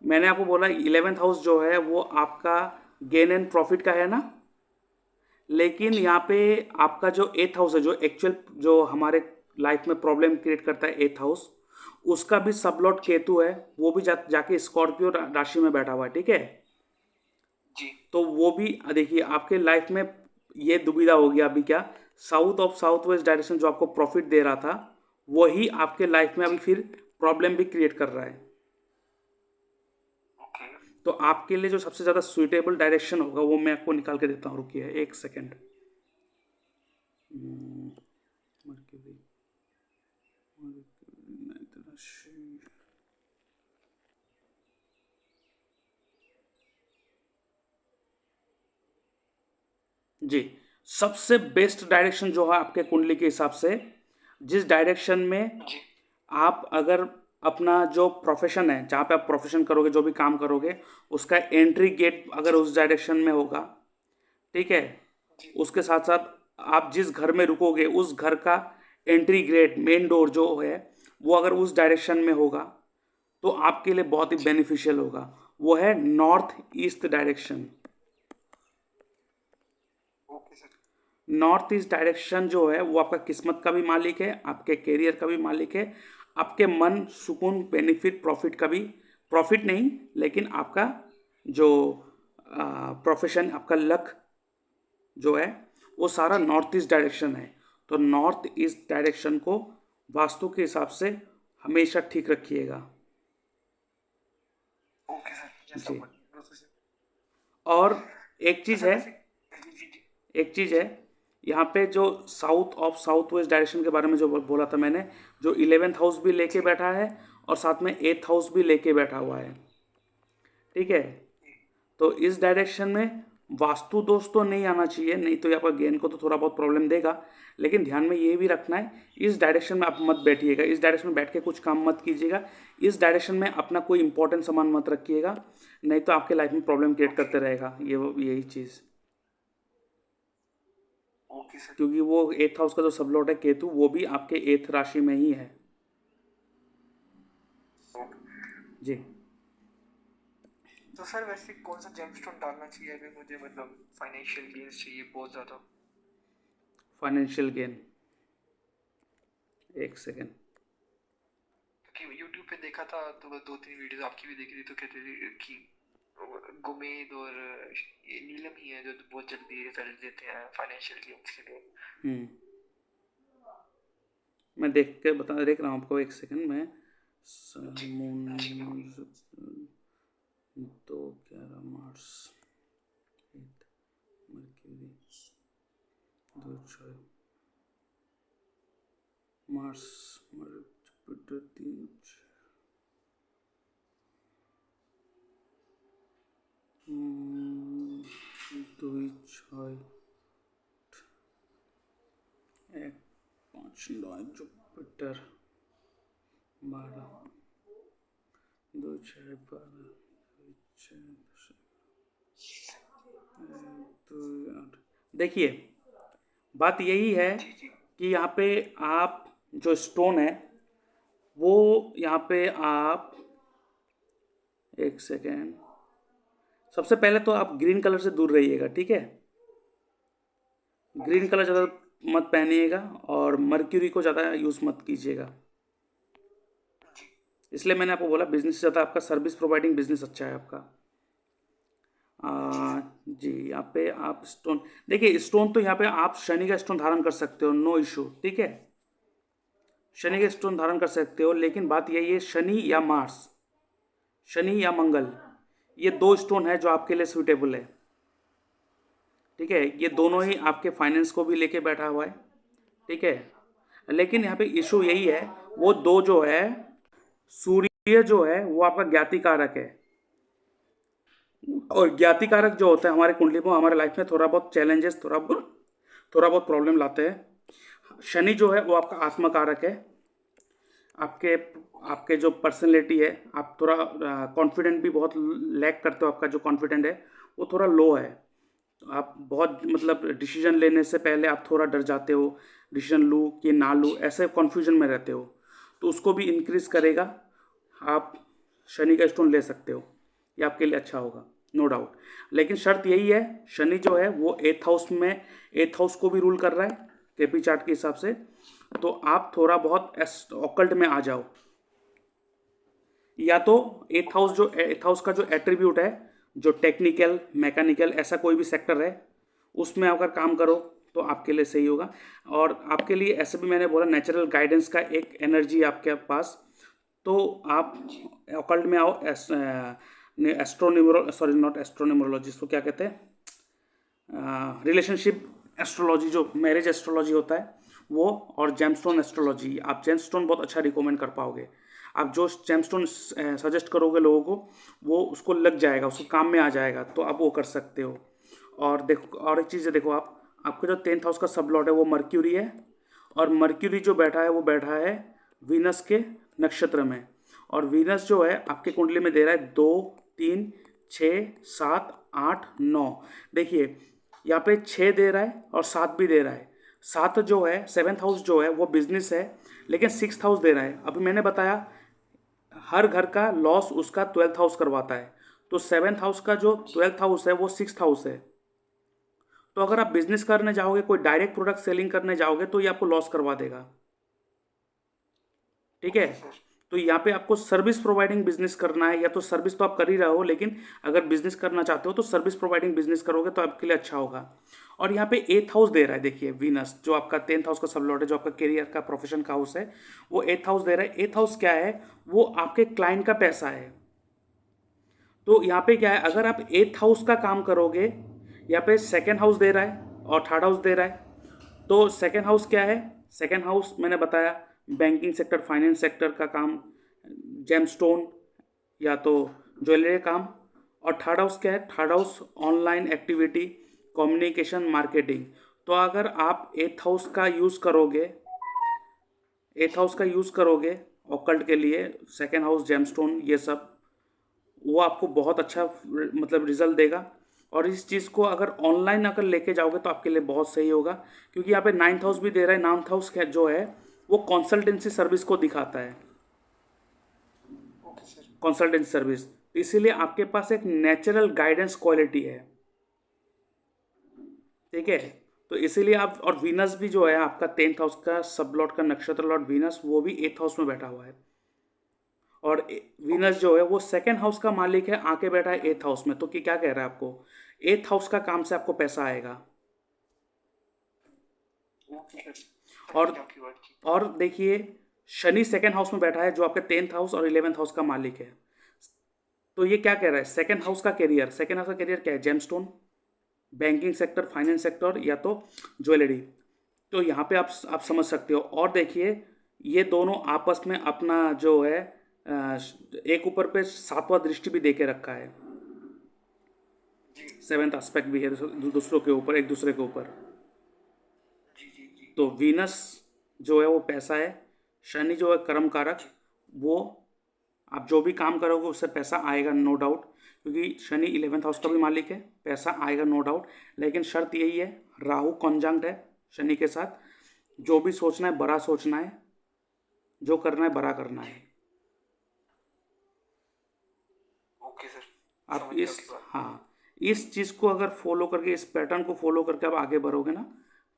Speaker 1: मैंने आपको बोला 11th हाउस जो है वो आपका गेन एंड प्रॉफिट का है ना, लेकिन
Speaker 2: जी
Speaker 1: यहाँ पे आपका जो 8th हाउस है, जो एक्चुअल जो हमारे लाइफ में प्रॉब्लम क्रिएट करता है 8th हाउस, उसका भी सबलॉर्ड
Speaker 2: जी
Speaker 1: केतु है, वो भी जाके स्कॉर्पियो राशि में बैठा हुआ है। ठीक है,
Speaker 2: जी।
Speaker 1: तो वो भी देखिए आपके लाइफ में ये दुविधा हो गया अभी क्या, south of south west direction जो आपको प्रॉफिट दे रहा था वही आपके लाइफ में अभी
Speaker 2: जी
Speaker 1: फिर प्रॉब्लम भी क्रिएट कर रहा है।
Speaker 2: ओके।
Speaker 1: तो आपके लिए जो सबसे ज़्यादा सुइटेबल डायरेक्शन होगा वो मैं आपको निकाल के देता हूँ, रुकिए एक सेकेंड। मरकरी, जी, सबसे बेस्ट डायरेक्शन जो है आपके कुंडली के हिसाब से, जिस डायरेक्शन में
Speaker 2: जी
Speaker 1: आप अगर अपना जो प्रोफेशन है, जहाँ पे आप प्रोफेशन करोगे, जो भी काम करोगे, उसका एंट्री गेट अगर
Speaker 2: जी
Speaker 1: उस डायरेक्शन में होगा, ठीक है,
Speaker 2: जी
Speaker 1: उसके साथ साथ आप जिस घर में रुकोगे उस घर का एंट्री गेट, मेन डोर जो है वो अगर उस डायरेक्शन में होगा तो आपके लिए बहुत ही
Speaker 2: जी।
Speaker 1: बेनिफिशियल होगा। वो है north east direction.
Speaker 2: Okay sir.
Speaker 1: North east direction जो है वो आपका किस्मत का भी मालिक है, आपके कैरियर का भी मालिक है, आपके मन सुकून बेनिफिट प्रॉफिट का भी, प्रॉफिट नहीं लेकिन आपका जो प्रोफेशन, आपका लक जो है वो सारा
Speaker 2: जी
Speaker 1: नॉर्थ ईस्ट डायरेक्शन है। तो नॉर्थ ईस्ट डायरेक्शन को वास्तु के हिसाब से हमेशा ठीक रखिएगा।
Speaker 2: ओके सर, जैसा
Speaker 1: जी,
Speaker 2: बोलिए सर।
Speaker 1: और एक
Speaker 2: तो
Speaker 1: चीज़
Speaker 2: सर
Speaker 1: है,
Speaker 2: वैसे जी जी जी
Speaker 1: एक चीज़ है, यहाँ पे जो south of south west direction के बारे में जो बोला था मैंने, जो 11th हाउस भी लेके
Speaker 2: जी
Speaker 1: बैठा है और साथ में 8th हाउस भी लेके बैठा हुआ है। ठीक है,
Speaker 2: जी।
Speaker 1: तो इस डायरेक्शन में वास्तु दोष तो नहीं आना चाहिए, नहीं तो ये आपका गेन को तो थोड़ा बहुत प्रॉब्लम देगा, लेकिन ध्यान में ये भी रखना है इस डायरेक्शन में आप मत बैठिएगा, इस डायरेक्शन में बैठ के कुछ काम मत कीजिएगा, इस डायरेक्शन में अपना कोई इंपॉर्टेंट सामान मत रखिएगा, नहीं तो आपके लाइफ में प्रॉब्लम क्रिएट
Speaker 2: ओके
Speaker 1: करते रहेगा ये यही चीज़।
Speaker 2: Okay sir.
Speaker 1: क्योंकि वो 8th हाउस का जो सबलॉर्ड है केतु, वो भी आपके 8th राशि में ही है।
Speaker 2: ओके।
Speaker 1: जी,
Speaker 2: तो सर वैसे कौन सा जेमस्टोन डालना चाहिए अगर मुझे मतलब फाइनेंशियल गेन्स चाहिए बहुत ज़्यादा?
Speaker 1: फाइनेंशियल गेन, एक सेकेंड।
Speaker 2: क्योंकि यूट्यूब पे देखा था तो बस 2-3 वीडियोस आपकी भी देखी थी तो कहते थे कि गुमेद और ये नीलम ही है जो बहुत जल्दी रिजल्ट देते हैं फाइनेंशियल गेन्स के लिए।
Speaker 1: हम्म, मैं देख रहा हूँ आपको, एक सेकेंड में।
Speaker 2: जी जी बिल्कुल।
Speaker 1: Moon 2 11 Mars, mercury 2 6 Mars, Jupiter 3 2 6 1 5 9 Jupiter 12 2 6 12 देखिए, बात यही है
Speaker 2: जी जी
Speaker 1: कि यहाँ पे आप जो स्टोन है वो यहाँ पे आप, एक सेकेंड, सबसे पहले तो आप ग्रीन कलर से दूर रहिएगा। ठीक है,
Speaker 2: ओके
Speaker 1: ग्रीन
Speaker 2: सर।
Speaker 1: कलर ज़्यादा
Speaker 2: जी
Speaker 1: मत पहनिएगा और मर्क्यूरी को ज़्यादा यूज़ मत कीजिएगा।
Speaker 2: जी
Speaker 1: इसलिए मैंने आपको बोला बिजनेस से ज़्यादा आपका सर्विस प्रोवाइडिंग बिजनेस अच्छा है आपका।
Speaker 2: जी सर।
Speaker 1: जी, यहाँ पे आप स्टोन देखिए, स्टोन तो यहाँ पे आप शनि का स्टोन धारण कर सकते हो, नो इशू। ठीक है, शनि का
Speaker 2: ओके सर।
Speaker 1: स्टोन धारण कर सकते हो, लेकिन बात यही है शनि या मार्स, शनि या मंगल, ये 2 स्टोन है जो आपके लिए सूटेबल है। ठीक है, ये
Speaker 2: ओके
Speaker 1: दोनों ही
Speaker 2: सर।
Speaker 1: आपके फाइनेंस को भी लेके बैठा हुआ है। ठीक है, लेकिन यहाँ पे इशू यही है, वो दो जो है, सूर्य जो है वो आपका ज्ञाति कारक है, और ज्ञाति कारक जो होता है हमारे कुंडली में हमारे लाइफ में थोड़ा बहुत चैलेंजेस, थोड़ा बहुत प्रॉब्लम लाते हैं। शनि जो है वो आपका आत्मा कारक है, आपके आपके जो पर्सनैलिटी है, आप थोड़ा कॉन्फिडेंट भी बहुत लैक करते हो, आपका जो कॉन्फिडेंट है वो थोड़ा लो है। तो आप बहुत मतलब डिसीजन लेने से पहले आप थोड़ा डर जाते हो, डिसीजन लूँ कि ना लूँ, ऐसे कन्फ्यूजन में रहते हो। तो उसको भी इंक्रीज करेगा। आप शनि का स्टोन ले सकते हो, ये आपके लिए अच्छा होगा, नो डाउट। लेकिन शर्त यही है, शनि जो है वो एथ हाउस में, एथ हाउस को भी रूल कर रहा है केपी चार्ट के हिसाब से। तो आप थोड़ा बहुत ऑकल्ट में आ जाओ, या तो एथ हाउस, जो एथ हाउस का जो एट्रीब्यूट है, जो टेक्निकल मैकेनिकल ऐसा कोई भी सेक्टर है, उसमें अगर काम करो तो आपके लिए सही होगा। और आपके लिए ऐसे भी मैंने बोला, नेचुरल गाइडेंस का एक एनर्जी है आपके पास। तो आप ऑकल्ट में आओ, एस्ट्रोन्यूमरो सॉरी नॉट एस्ट्रोन्यूमरोलॉजी, इसको क्या कहते हैं, रिलेशनशिप एस्ट्रोलॉजी, जो मैरिज एस्ट्रोलॉजी होता है वो, और जेमस्टोन एस्ट्रोलॉजी। आप जेमस्टोन बहुत अच्छा रिकमेंड कर पाओगे। आप जो जेमस्टोन सजेस्ट करोगे लोगों को, वो उसको लग जाएगा, उसको काम में आ जाएगा, तो आप वो कर सकते हो। और देखो, और एक चीज़ है, देखो आप, आपका जो 10th हाउस का सब लॉर्ड है वो मर्क्यूरी है। और मर्क्यूरी जो बैठा है वो बैठा है वीनस के नक्षत्र में। और वीनस जो है आपके कुंडली में दे रहा है 2, 3, 6, 7, 8, 9। देखिए यहाँ पे 6 दे रहा है और 7 भी दे रहा है। 7 जो है, 7th हाउस जो है वो बिजनेस है, लेकिन 6th हाउस दे रहा है। अभी मैंने बताया हर घर का लॉस उसका 12th हाउस करवाता है। तो 7th हाउस का जो 12th हाउस है वो 6th हाउस है। तो अगर आप बिजनेस करने जाओगे, कोई डायरेक्ट प्रोडक्ट सेलिंग करने जाओगे, तो ये आपको लॉस करवा देगा। ठीक है।
Speaker 2: Okay sir.
Speaker 1: तो यहाँ पे आपको सर्विस प्रोवाइडिंग बिजनेस करना है, या तो सर्विस तो आप कर ही रहे हो, लेकिन अगर बिजनेस करना चाहते हो तो सर्विस प्रोवाइडिंग बिजनेस करोगे तो आपके लिए अच्छा होगा। और यहाँ पे 8th हाउस दे रहा है, देखिए वीनस जो आपका 10th हाउस का सब लॉर्ड है, जो आपका करियर का प्रोफेशन का हाउस है, वो 8th हाउस दे रहा है। 8th हाउस क्या है, वो आपके क्लाइंट का पैसा है। तो यहाँ पे क्या है, अगर आप 8th हाउस का काम करोगे, यहाँ पे 2nd हाउस दे रहा है और 3rd हाउस दे रहा है। तो 2nd हाउस क्या है, 2nd हाउस मैंने बताया बैंकिंग सेक्टर, फाइनेंस सेक्टर का काम, जेमस्टोन या तो ज्वेलरी का काम। और 3rd हाउस क्या है, 3rd house online activity, communication, marketing. तो अगर आप 8th हाउस का यूज़ करोगे, 8th हाउस का यूज़ करोगे ऑकल्ट के लिए, 2nd हाउस, जेमस्टोन, ये सब, वो आपको बहुत अच्छा मतलब रिजल्ट देगा। और इस चीज़ को अगर ऑनलाइन अगर लेके जाओगे तो आपके लिए बहुत सही होगा, क्योंकि यहाँ पे 9th हाउस भी दे रहा है। 9th हाउस जो है वो कंसल्टेंसी सर्विस को दिखाता है,
Speaker 2: ओके सर।
Speaker 1: Consultancy service. इसीलिए आपके पास एक नेचुरल गाइडेंस क्वालिटी है। ठीक है।
Speaker 2: ओके।
Speaker 1: तो इसीलिए आप, और वीनस भी जो है आपका 10th हाउस का सब लॉर्ड का नक्षत्र लॉर्ड वीनस, वो भी 8th हाउस में बैठा हुआ है। और
Speaker 2: ओके
Speaker 1: वीनस
Speaker 2: सर।
Speaker 1: जो है वो 2nd हाउस का मालिक है, आके बैठा है 8th हाउस में। तो क्या कह रहा है आपको, 8th हाउस का काम से आपको पैसा आएगा।
Speaker 2: ओके सर, समझ
Speaker 1: और
Speaker 2: गया आपकी बात की।
Speaker 1: और देखिए, शनि 2nd हाउस में बैठा है, जो आपके 10th हाउस और 11th हाउस का मालिक है। तो ये क्या कह रहा है, 2nd
Speaker 2: जी।
Speaker 1: हाउस का करियर, 2nd हाउस का करियर क्या है, gemstone, banking sector, finance sector, या तो ज्वेलरी। तो यहाँ पे आप समझ सकते हो। और देखिए, ये दोनों आपस में अपना जो है एक ऊपर पे 7वां दृष्टि भी दे के रखा है।
Speaker 2: जी
Speaker 1: 7th एस्पेक्ट भी है दूसरों के ऊपर, एक दूसरे के ऊपर।
Speaker 2: जी जी जी।
Speaker 1: तो वीनस जो है वो पैसा है, शनि जो है कर्म कारक,
Speaker 2: जी
Speaker 1: वो आप जो भी काम करोगे उससे पैसा आएगा, नो डाउट। क्योंकि शनि 11th हाउस का
Speaker 2: जी।
Speaker 1: भी मालिक है, पैसा आएगा नो डाउट। लेकिन शर्त यही है, राहु कॉन्जंक्ट है शनि के साथ। जो
Speaker 2: जी
Speaker 1: भी सोचना है बड़ा सोचना है, जो करना है बड़ा करना
Speaker 2: जी।
Speaker 1: है।
Speaker 2: ओके सर,
Speaker 1: आप
Speaker 2: समझ गया
Speaker 1: इस,
Speaker 2: आपकी बात।
Speaker 1: हाँ, इस चीज़ को अगर फॉलो करके, इस पैटर्न को फॉलो करके आप आगे बढ़ोगे ना,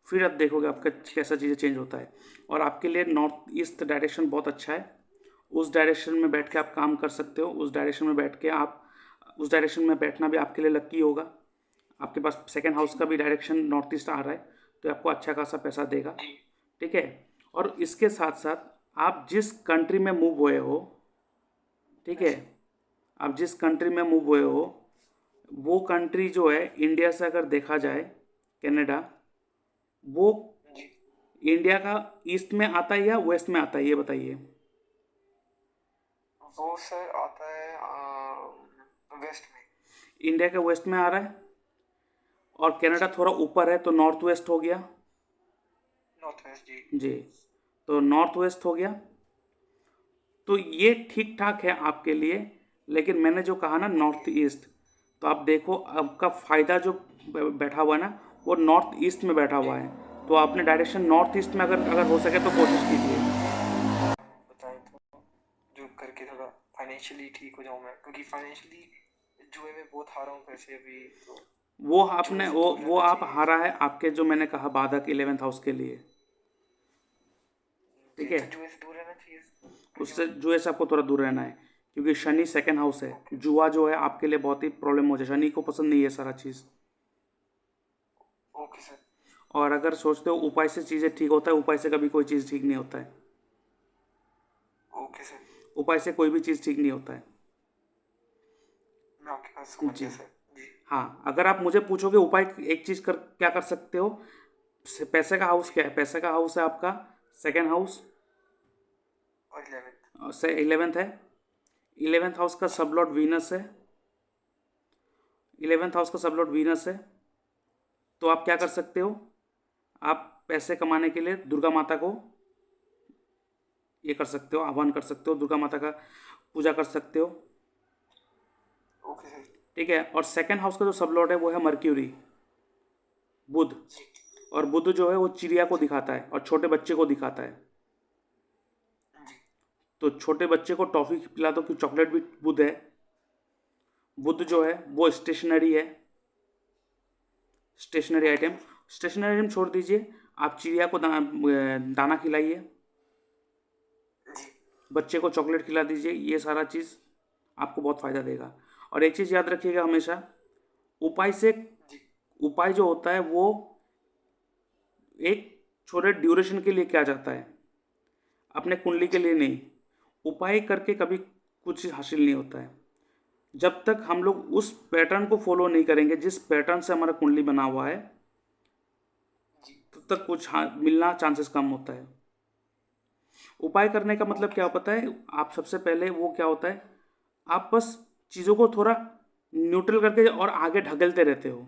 Speaker 1: फिर आप देखोगे आपका
Speaker 2: जी
Speaker 1: कैसा चीज़ें चेंज होता है। और आपके लिए नॉर्थ ईस्ट डायरेक्शन बहुत अच्छा है। उस डायरेक्शन में बैठ
Speaker 2: ओके
Speaker 1: के
Speaker 2: सर।
Speaker 1: आप काम कर सकते हो। उस डायरेक्शन में बैठ के आप, उस डायरेक्शन में बैठना भी आपके लिए लक्की होगा। आपके पास 2nd
Speaker 2: जी
Speaker 1: हाउस का भी डायरेक्शन नॉर्थ ईस्ट आ रहा है, तो आपको अच्छा खासा पैसा देगा।
Speaker 2: जी।
Speaker 1: ठीक है। और इसके साथ साथ आप जिस कंट्री में मूव हुए हो, ठीक है,
Speaker 2: जी
Speaker 1: आप जिस कंट्री में मूव हुए हो, वो कंट्री जो है इंडिया से अगर देखा जाए, कनाडा, वो
Speaker 2: जी।
Speaker 1: इंडिया का ईस्ट में आता है या वेस्ट में आता है, ये बताइए।
Speaker 2: वो सर आता है वेस्ट में।
Speaker 1: इंडिया के वेस्ट में आ रहा है, और कनाडा
Speaker 2: जी।
Speaker 1: थोड़ा ऊपर है, तो नॉर्थ वेस्ट हो गया।
Speaker 2: नॉर्थ वेस्ट जी।
Speaker 1: जी। तो नॉर्थ वेस्ट हो गया। तो ये ठीक ठाक है आपके लिए, लेकिन मैंने जो कहा ना नॉर्थ ईस्ट, तो आप देखो आपका फ़ायदा जो बैठा हुआ है ना वो नॉर्थ ईस्ट में बैठा
Speaker 2: जी
Speaker 1: हुआ है। तो आपने डायरेक्शन नॉर्थ ईस्ट में अगर अगर हो सके तो कोशिश कीजिए।
Speaker 2: बताएं तो, जो करके थोड़ा फाइनेंशियली ठीक हो जाऊं मैं, क्योंकि फाइनेंशियली जुए में बहुत हारा हूँ पैसे अभी तो।
Speaker 1: वो
Speaker 2: जुए
Speaker 1: आपने
Speaker 2: से दूर
Speaker 1: वो
Speaker 2: रहना
Speaker 1: आप
Speaker 2: चाहिए।
Speaker 1: हारा है आपके जो मैंने कहा बाधक 11th हाउस के लिए।
Speaker 2: जी
Speaker 1: ठीक है,
Speaker 2: तो जुए से दूर रहना चाहिए।
Speaker 1: उससे जुए से आपको थोड़ा दूर रहना है, क्योंकि शनि सेकंड हाउस है।
Speaker 2: ओके
Speaker 1: जुआ जो है आपके लिए बहुत ही प्रॉब्लम हो जाए, शनि को पसंद नहीं है सारा चीज़।
Speaker 2: Okay sir.
Speaker 1: और अगर सोचते हो उपाय से चीज़ें ठीक होता है, उपाय से कभी कोई चीज़ ठीक नहीं होता है।
Speaker 2: ओके सर,
Speaker 1: उपाय से कोई भी चीज़ ठीक नहीं होता है।
Speaker 2: मैं आपकी बात समझ
Speaker 1: जी
Speaker 2: गया सर। जी।
Speaker 1: हाँ, अगर आप मुझे पूछोगे उपाय एक चीज़ कर क्या कर सकते हो, पैसे का हाउस
Speaker 2: जी
Speaker 1: क्या है, पैसे का हाउस है आपका सेकंड हाउस
Speaker 2: और 11th।
Speaker 1: से 11th है। 11th हाउस का
Speaker 2: जी।
Speaker 1: सब लॉर्ड वीनस है। 11th हाउस का सब लॉर्ड वीनस है। तो आप क्या कर
Speaker 2: जी।
Speaker 1: सकते हो, आप पैसे कमाने के लिए दुर्गा माता को ये कर सकते हो, आह्वान कर सकते हो, दुर्गा माता का पूजा कर सकते हो।
Speaker 2: Okay sir.
Speaker 1: ठीक है, और सेकंड हाउस का जो सब लॉर्ड है वो है मर्क्यूरी, बुध।
Speaker 2: जी।
Speaker 1: और बुध जो है वो चिड़िया को
Speaker 2: जी।
Speaker 1: दिखाता है और छोटे बच्चे को दिखाता है।
Speaker 2: जी।
Speaker 1: तो छोटे बच्चे को टॉफ़ी पिला दो कि चॉकलेट भी बुध है। बुध
Speaker 2: जी।
Speaker 1: जो है वो स्टेशनरी है, stationery
Speaker 2: okay
Speaker 1: item.
Speaker 2: Sir.
Speaker 1: Stationery item छोड़ दीजिए, आप चिड़िया को दाना खिलाइए,
Speaker 2: जी।
Speaker 1: बच्चे को चॉकलेट खिला दीजिए, ये सारा चीज़ आपको बहुत फ़ायदा देगा। और एक चीज़ याद रखिएगा हमेशा, उपाय से
Speaker 2: जी।
Speaker 1: उपाय जो होता है वो एक छोटे ड्यूरेशन के लिए किया जाता है, अपने कुंडली के
Speaker 2: जी।
Speaker 1: लिए नहीं। उपाय करके कभी कुछ हासिल नहीं होता है। जब तक हम लोग उस पैटर्न को फॉलो नहीं करेंगे जिस पैटर्न से हमारा कुंडली बना हुआ है,
Speaker 2: जी।
Speaker 1: तब तक कुछ मिलना चांसेस कम होता है। उपाय करने का मतलब
Speaker 2: ओके
Speaker 1: क्या
Speaker 2: सर।
Speaker 1: पता है, आप सबसे पहले वो क्या होता है, आप बस चीज़ों को थोड़ा न्यूट्रल करके और आगे ढकेलते रहते हो,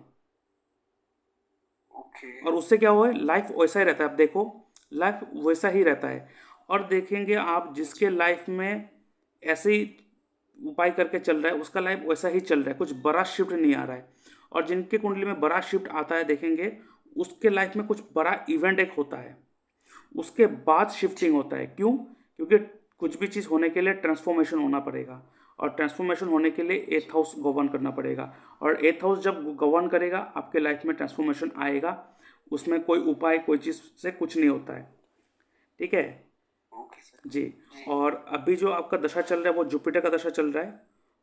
Speaker 2: ओके।
Speaker 1: और उससे क्या हुआ है लाइफ वैसा ही रहता है। आप देखो लाइफ वैसा ही रहता है। और देखेंगे आप
Speaker 2: जी।
Speaker 1: जिसके लाइफ में ऐसे ही उपाय करके चल रहा है उसका लाइफ वैसा ही चल रहा है, कुछ बड़ा शिफ्ट नहीं आ रहा है। और जिनके कुंडली में बड़ा शिफ्ट आता है देखेंगे उसके लाइफ में कुछ बड़ा इवेंट एक होता है, उसके बाद
Speaker 2: जी।
Speaker 1: शिफ्टिंग होता है। क्यों? क्योंकि कुछ भी चीज़ होने के लिए ट्रांसफॉर्मेशन होना पड़ेगा, और ट्रांसफॉर्मेशन होने के लिए एथ
Speaker 2: जी।
Speaker 1: हाउस गवर्न करना पड़ेगा। और एथ हाउस जब गवर्न करेगा आपके लाइफ में ट्रांसफॉर्मेशन आएगा, उसमें कोई उपाय कोई चीज़ से कुछ नहीं होता है। ठीक है
Speaker 2: ओके सर।
Speaker 1: जी।
Speaker 2: जी।
Speaker 1: और अभी जो आपका दशा चल रहा है वो जुपिटर का दशा चल रहा है,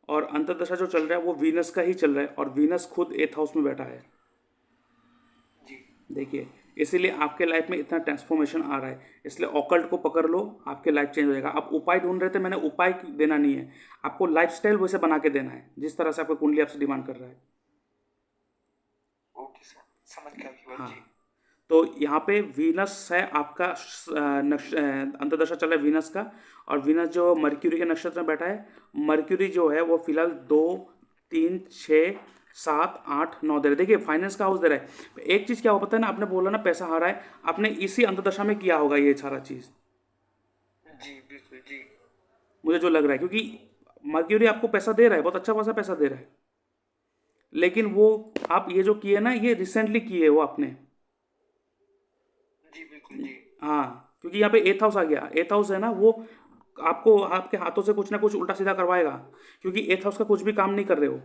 Speaker 1: और अंतर्दशा जो चल
Speaker 2: जी।
Speaker 1: रहा है वो वीनस का ही चल रहा है, और वीनस खुद एथ हाउस में बैठा है।
Speaker 2: जी।
Speaker 1: देखिए, इसीलिए आपके लाइफ में इतना ट्रांसफॉर्मेशन आ रहा है। इसलिए ऑकल्ट को पकड़ लो, आपके लाइफ चेंज हो जाएगा। आप उपाय ढूंढ रहे थे, मैंने उपाय देना नहीं है, आपको लाइफस्टाइल वैसे बना के देना है जिस तरह से आपका कुंडली आपसे डिमांड कर रहा है।
Speaker 2: ओके सर, समझ गया आपकी बात।
Speaker 1: हाँ,
Speaker 2: जी।
Speaker 1: तो यहाँ पे वीनस है आपका अंतर्दशा चल रहा है वीनस का। और वीनस जो मर्क्यूरी के नक्षत्र में बैठा है, मर्क्यूरी जो है वो फिलहाल 2 3 6 7 8 9 दे रहा है। देखिए फाइनेंस का हाउस दे रहा है। एक चीज़ क्या हो पता है ना, आपने बोला ना पैसा हारा है, आपने इसी अंतर्दशा में किया होगा ये सारा चीज़,
Speaker 2: जी बिल्कुल। जी।
Speaker 1: मुझे जो लग रहा है, क्योंकि मर्क्यूरी आपको पैसा दे रहा है, बहुत अच्छा खासा पैसा दे रहा है। लेकिन
Speaker 2: जी।
Speaker 1: वो आप ये जो किए ना ये रिसेंटली किए हो आपने।
Speaker 2: जी बिल्कुल। जी।
Speaker 1: हाँ, क्योंकि यहाँ पे एथ हाउस आ गया, एथ हाउस है ना वो आपको आपके हाथों से कुछ ना कुछ उल्टा सीधा करवाएगा, क्योंकि एथ हाउस का कुछ भी काम नहीं कर रहे हो।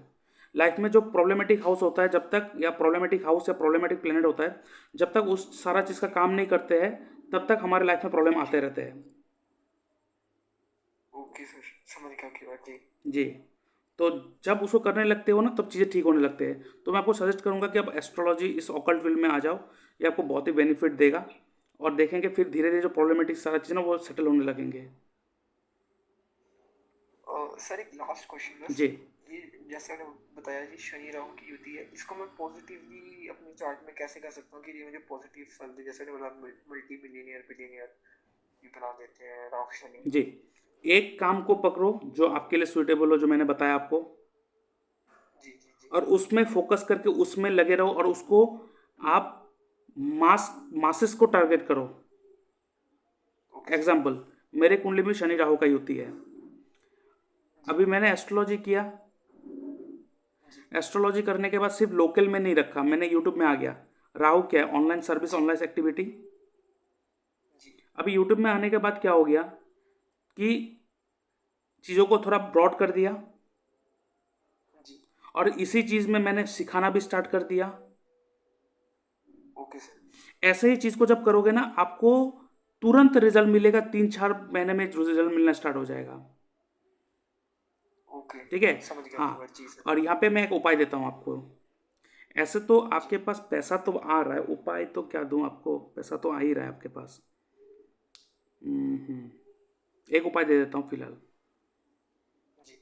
Speaker 1: लाइफ में जो प्रॉब्लमेटिक हाउस होता है जब तक, या प्रॉब्लमेटिक हाउस या प्रॉब्लमेटिक प्लेनेट होता है, जब तक उस सारा चीज़ का काम नहीं करते हैं तब तक हमारे लाइफ में प्रॉब्लम
Speaker 2: जी।
Speaker 1: आते रहते हैं।
Speaker 2: ओके सर, समझ गया आपकी बात। जी।
Speaker 1: जी। तो जब उसको करने लगते हो ना तब चीज़ें ठीक होने लगते हैं। तो मैं आपको सजेस्ट करूंगा कि आप एस्ट्रोलॉजी इस ऑकल्ट फील्ड में आ जाओ, ये आपको बहुत ही बेनिफिट देगा। और देखेंगे फिर धीरे धीरे जो प्रॉब्लमेटिक सारा चीज़ ना वो सेटल होने लगेंगे।
Speaker 2: सर एक लास्ट क्वेश्चन बस।
Speaker 1: जी
Speaker 2: ये जैसे आपने बताया जी शनि राहु की युति है, इसको मैं पॉजिटिवली अपने चार्ट में कैसे कर सकता हूँ कि ये मुझे पॉजिटिव फल दे? जैसे आपने बोला मल्टी मिलियनियर बिलियनियर ये बना देते हैं राहु शनि।
Speaker 1: जी, एक काम को पकड़ो जो आपके लिए सूटेबल हो, जो मैंने बताया आपको,
Speaker 2: जी। जी। जी।
Speaker 1: और उसमें फोकस करके उसमें लगे रहो, और उसको आप मासेस को टारगेट करो।
Speaker 2: Okay sir.
Speaker 1: एग्जाम्पल, मेरे कुंडली में शनि राहु का युति है। अभी मैंने एस्ट्रोलॉजी किया, एस्ट्रोलॉजी करने के बाद सिर्फ लोकल में नहीं रखा, मैंने यूट्यूब में आ गया। राहु क्या है? Online service, online activity. अभी यूट्यूब में आने के बाद क्या हो गया कि चीज़ों को थोड़ा ब्रॉड कर दिया और इसी चीज़ में मैंने सिखाना भी स्टार्ट कर दिया।
Speaker 2: Okay sir.
Speaker 1: ऐसे ही चीज़ को जब करोगे ना, आपको तुरंत रिजल्ट मिलेगा, 3-4 महीने में रिजल्ट मिलना स्टार्ट हो जाएगा।
Speaker 2: ओके,
Speaker 1: ठीक है।
Speaker 2: समझ गया
Speaker 1: हाँ,
Speaker 2: आपकी बात। जी सर।
Speaker 1: और यहाँ पे मैं एक उपाय देता हूँ आपको। ऐसे तो आपके पास पैसा तो आ रहा है, उपाय तो क्या दूँ आपको, पैसा तो आ ही रहा है आपके पास। एक उपाय दे देता हूँ फिलहाल।
Speaker 2: जी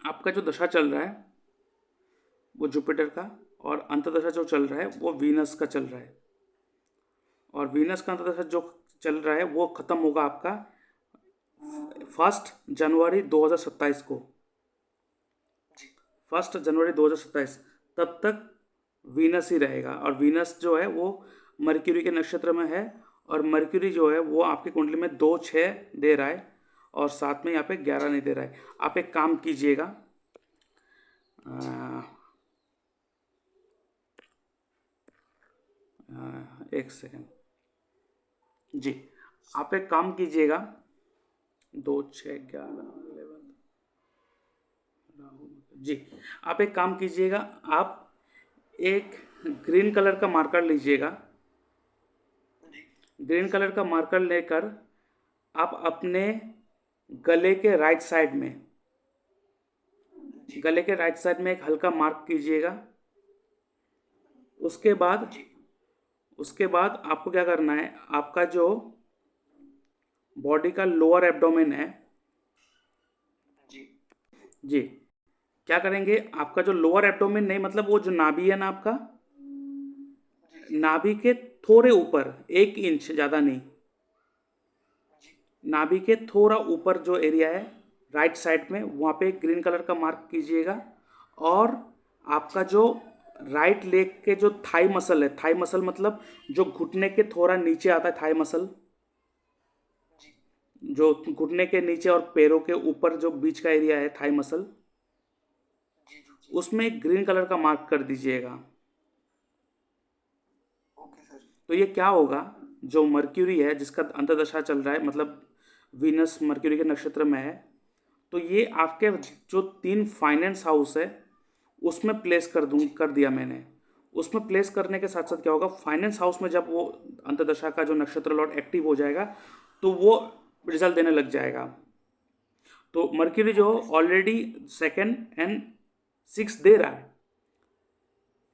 Speaker 1: आपका जो दशा चल रहा है वो जुपिटर का, और अंतदशा जो चल रहा है वो वीनस का चल रहा है। और वीनस का अंतदशा जो चल रहा है वो ख़त्म होगा आपका 1 जनवरी 2027 को।
Speaker 2: जी
Speaker 1: 1 जनवरी 2027 तब तक वीनस ही रहेगा। और वीनस जो है वो मर्क्यूरी के नक्षत्र में है, और मर्क्यूरी जो है वो आपकी कुंडली में 2-6 दे रहा है, और साथ में यहाँ पे 11 नहीं दे रहा है। आप एक काम कीजिएगा, एक सेकेंड जी, आप एक काम कीजिएगा, 2-6-11 जी, आप एक काम कीजिएगा, आप एक ग्रीन कलर का मार्कर लीजिएगा। ग्रीन कलर का मार्कर लेकर आप अपने गले के राइट साइड में, गले के राइट साइड में एक हल्का मार्क कीजिएगा। उसके बाद आपको क्या करना है, आपका जो बॉडी का लोअर एब्डोमेन है जी, क्या करेंगे, आपका जो लोअर एब्डोमेन नहीं, मतलब वो जो नाभि है ना आपका, नाभि के थोड़े ऊपर 1 इंच, ज़्यादा नहीं, नाभि के थोड़ा ऊपर जो एरिया है राइट साइड में, वहाँ पे ग्रीन कलर का मार्क कीजिएगा। और आपका जो राइट लेग के जो थाई मसल है, थाई मसल मतलब जो घुटने के थोड़ा नीचे आता है, थाई मसल जो घुटने के नीचे और पैरों के ऊपर जो बीच का एरिया है, थाई मसल, उसमें एक ग्रीन कलर का मार्क कर दीजिएगा। तो ये क्या होगा, जो मर्क्यूरी है जिसका अंतर्दशा चल रहा है, मतलब वीनस मर्क्यूरी के नक्षत्र में है, तो ये आपके जो 3 फाइनेंस हाउस है उसमें प्लेस कर दिया मैंने। उसमें प्लेस करने के साथ साथ क्या होगा, फाइनेंस हाउस में जब वो अंतर्दशा का जो नक्षत्र लॉर्ड एक्टिव हो जाएगा तो वो रिजल्ट देने लग जाएगा। तो मर्क्यूरी जो ऑलरेडी 2nd and 6th दे रहा है,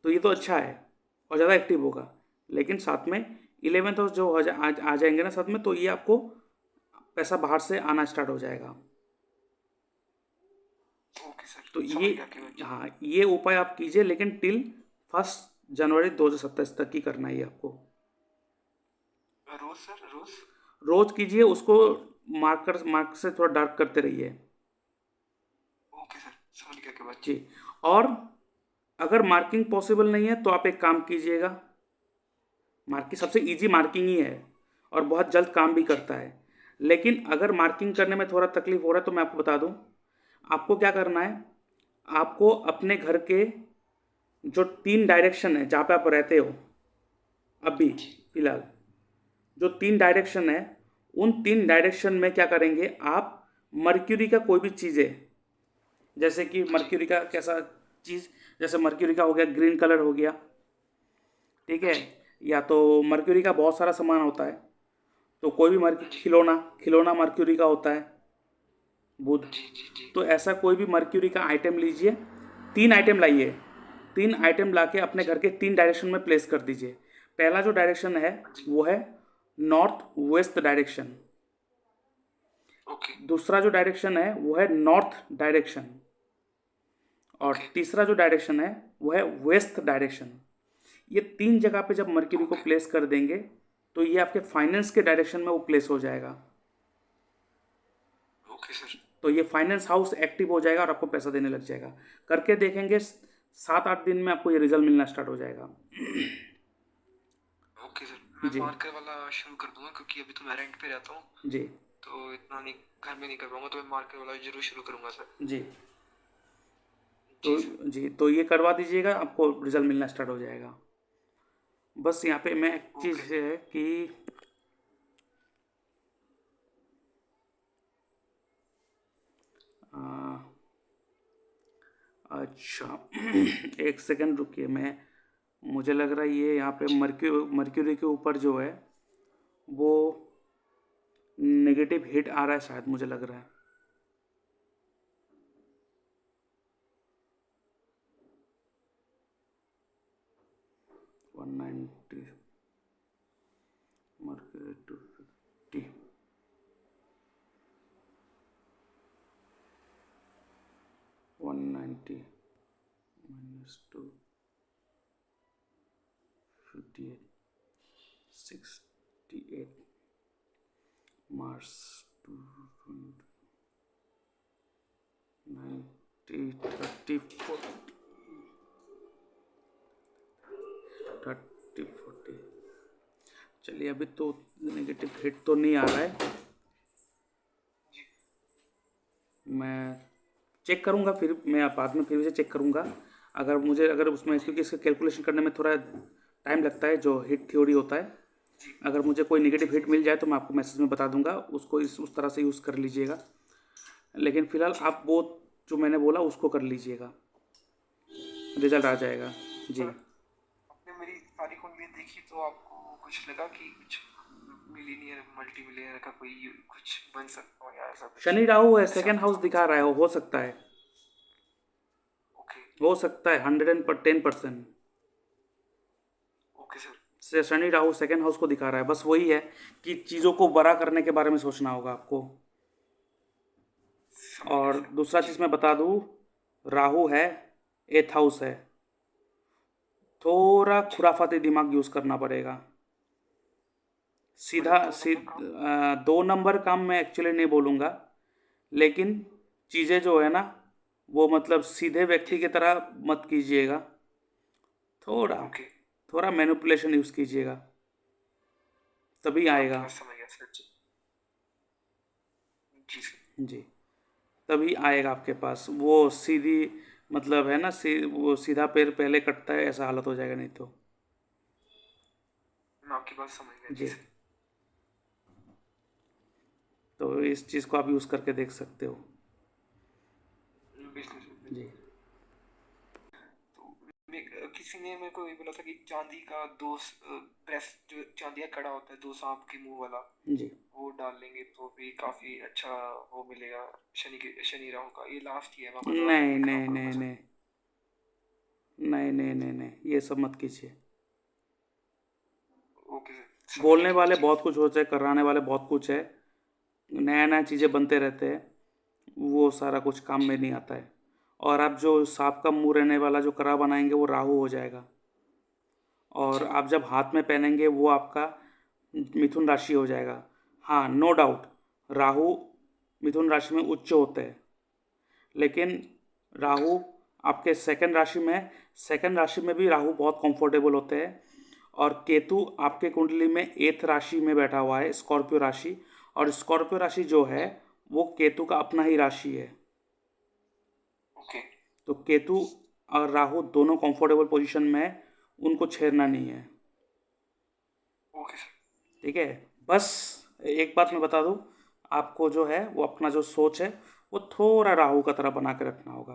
Speaker 1: तो ये तो अच्छा है और ज़्यादा एक्टिव होगा। लेकिन साथ में 11th हाउस जो आ जाएंगे ना साथ में, तो ये आपको पैसा बाहर से आना स्टार्ट हो जाएगा।
Speaker 2: ओके सर,
Speaker 1: तो
Speaker 2: समझ
Speaker 1: ये,
Speaker 2: गया आपकी बात।
Speaker 1: हाँ, ये उपाय आप कीजिए, लेकिन टिल 1 जनवरी 2027 तक ही करना है आपको।
Speaker 2: रोज सर, रोज
Speaker 1: रोज कीजिए, उसको मार्क से थोड़ा डार्क करते रहिए।
Speaker 2: ओके सर, समझ गया आपकी बात।
Speaker 1: जी, और अगर मार्किंग पॉसिबल नहीं है तो आप एक काम कीजिएगा, मार्किंग सबसे इजी मार्किंग ही है और बहुत जल्द काम भी करता है। लेकिन अगर मार्किंग करने में थोड़ा तकलीफ हो रहा है तो मैं आपको बता दूं, आपको क्या करना है, आपको अपने घर के जो 3 डायरेक्शन है जहाँ पे आप रहते हो अभी फिलहाल, जो 3 डायरेक्शन है, उन 3 डायरेक्शन में क्या करेंगे, आप मर्क्यूरी का कोई भी चीज़ें, जैसे कि मर्क्यूरी का कैसा चीज़, जैसे मर्क्यूरी का हो गया ग्रीन कलर हो गया, ठीक है, या तो मर्क्यूरी का बहुत सारा सामान होता है, तो कोई भी खिलौना मर्क्यूरी का होता है, बुध, तो ऐसा कोई भी मर्क्यूरी का आइटम लीजिए, 3 आइटम लाइए, 3 आइटम ला के अपने घर के 3 डायरेक्शन में प्लेस कर दीजिए। पहला जो डायरेक्शन है वो है नॉर्थ वेस्ट डायरेक्शन, दूसरा जो डायरेक्शन है वो है नॉर्थ डायरेक्शन, और तीसरा जो डायरेक्शन है वो है वेस्ट डायरेक्शन। ये 3 जगह पे जब मर्क्यूरी को प्लेस कर देंगे तो ये आपके फाइनेंस के डायरेक्शन में वो प्लेस हो जाएगा।
Speaker 2: Okay sir.
Speaker 1: तो ये फाइनेंस हाउस एक्टिव हो जाएगा और आपको पैसा देने लग जाएगा। करके देखेंगे 7-8 दिन में आपको ये रिजल्ट मिलना स्टार्ट हो जाएगा।
Speaker 2: ओके सर, मैं
Speaker 1: जी
Speaker 2: मार्कर वाला शुरू कर दूंगा, क्योंकि अभी तो मैं रेंट पे रहता हूँ,
Speaker 1: जी
Speaker 2: तो इतना नहीं घर में नहीं कर पाऊंगा, तो मैं मार्कर वाला जरूर शुरू करूंगा सर।
Speaker 1: जी। तो
Speaker 2: जी सर।
Speaker 1: जी, तो ये करवा दीजिएगा, आपको रिजल्ट मिलना स्टार्ट हो जाएगा। बस यहाँ पे मैं एक
Speaker 2: ओके
Speaker 1: चीज़
Speaker 2: सर।
Speaker 1: है कि आ, अच्छा एक सेकंड रुकिए, मैं मुझे लग रहा है ये यहाँ पे
Speaker 2: जी
Speaker 1: मर्क्यूरी के ऊपर जो है वो नेगेटिव हिट आ रहा है शायद, मुझे लग रहा है। 190 मर्क्यूरी 250 190 -258 68 मार्स 290 30 40। चलिए, अभी तो नेगेटिव हिट तो नहीं आ रहा है।
Speaker 2: जी
Speaker 1: मैं चेक करूँगा, फिर मैं बाद में फिर से चेक करूँगा। अगर उसमें,
Speaker 2: जी
Speaker 1: क्योंकि इसका कैलकुलेशन करने में थोड़ा टाइम लगता है, जो हिट थ्योरी होता है।
Speaker 2: जी
Speaker 1: अगर मुझे कोई
Speaker 2: जी
Speaker 1: नेगेटिव
Speaker 2: जी
Speaker 1: हिट मिल जाए तो मैं आपको मैसेज में बता दूंगा, उसको उस तरह से यूज़ कर लीजिएगा। लेकिन फ़िलहाल
Speaker 2: जी।
Speaker 1: आप वो जो मैंने बोला उसको कर लीजिएगा, रिजल्ट आ
Speaker 2: सर
Speaker 1: जाएगा। जी।
Speaker 2: सर, आपने मेरी सारी कुंडली देखी तो आपको कुछ लगा कि कुछ मिलीनियर मल्टी मिलियनर का कोई कुछ बन सकता हो, या ऐसा कुछ
Speaker 1: शनि राहु है,
Speaker 2: जैसे
Speaker 1: सेकेंड
Speaker 2: आपने
Speaker 1: हाउस
Speaker 2: थोड़ा
Speaker 1: दिखा
Speaker 2: सा।
Speaker 1: रहा है, हो सकता है।
Speaker 2: ओके।
Speaker 1: हो सकता है 110%।
Speaker 2: Okay sir.
Speaker 1: से शनि राहु सेकेंड हाउस को दिखा रहा है। बस वही है कि चीज़ों को बड़ा करने के बारे में सोचना होगा आपको।
Speaker 2: समझ गया
Speaker 1: और
Speaker 2: सर।
Speaker 1: दूसरा
Speaker 2: जी
Speaker 1: चीज़ मैं बता दूँ, राहु है, एथ हाउस है, थोड़ा
Speaker 2: जी।
Speaker 1: खुराफाती दिमाग यूज़ करना पड़ेगा। सीधा
Speaker 2: मतलब 2 नंबर काम।
Speaker 1: 2 नंबर काम मैं एक्चुअली नहीं बोलूँगा, लेकिन चीज़ें जो है ना, वो मतलब सीधे
Speaker 2: जी
Speaker 1: व्यक्ति की तरह मत कीजिएगा। थोड़ा
Speaker 2: ओके।
Speaker 1: थोड़ा मैनिपुलेशन यूज़ कीजिएगा, तभी
Speaker 2: मैं आपकी
Speaker 1: आएगा।
Speaker 2: बात समझ गया सर। जी जी सर।
Speaker 1: जी, तभी आएगा आपके पास। वो सीधी मतलब है ना, वो सीधा पैर पहले कटता है, ऐसा हालत हो जाएगा नहीं तो।
Speaker 2: मैं आपकी बात समझ गया। जी
Speaker 1: जी,
Speaker 2: सर।
Speaker 1: तो इस चीज़ को आप यूज़ करके देख सकते हो।
Speaker 2: बिल्कुल सर
Speaker 1: जी
Speaker 2: बिल्कुल। तो किसी ने मेरे को ये बोला था कि चांदी का दो ब्रेस्ट, जो चांदी का कड़ा होता है दो सांप के मुंह वाला,
Speaker 1: जी।
Speaker 2: वो डाल लेंगे तो भी काफी अच्छा वो मिलेगा। शनि राहु का ये लास्ट ही है, मैं आपको दोबारा
Speaker 1: नहीं
Speaker 2: नहीं खराब
Speaker 1: नहीं
Speaker 2: करूंगा
Speaker 1: नहीं
Speaker 2: सर।
Speaker 1: नहीं नहीं नहीं नहीं नहीं, ये सब मत कीजिए।
Speaker 2: ओके सर, समझ गया
Speaker 1: बोलने
Speaker 2: सर।
Speaker 1: वाले
Speaker 2: जी
Speaker 1: बहुत कुछ होते हैं, कराने वाले बहुत कुछ है, नया नया चीज़ें
Speaker 2: जी
Speaker 1: बनते रहते हैं, वो सारा कुछ काम
Speaker 2: जी।
Speaker 1: में नहीं आता है। और आप जो सांप का मुंह रहने वाला जो कड़ा बनाएंगे वो राहु हो जाएगा। और
Speaker 2: अच्छा।
Speaker 1: आप जब हाथ में पहनेंगे वो आपका मिथुन राशि हो जाएगा। हाँ, नो डाउट, राहु मिथुन राशि में उच्च होते हैं, लेकिन
Speaker 2: ओके
Speaker 1: राहु आपके सेकंड राशि में भी राहु बहुत कंफर्टेबल होते हैं। और केतु आपके कुंडली में एथ राशि में बैठा हुआ है, स्कॉर्पियो राशि। और स्कॉर्पियो राशि जो है वो केतु का अपना ही राशि है।
Speaker 2: ओके
Speaker 1: तो केतु और राहु दोनों कंफर्टेबल पोजीशन में है, उनको छेड़ना नहीं है।
Speaker 2: Okay sir.
Speaker 1: ठीक है। बस एक बात
Speaker 2: जी
Speaker 1: मैं बता दूं, आपको जो है वो अपना जो सोच है वो थोड़ा राहु का तरह बना के रखना होगा।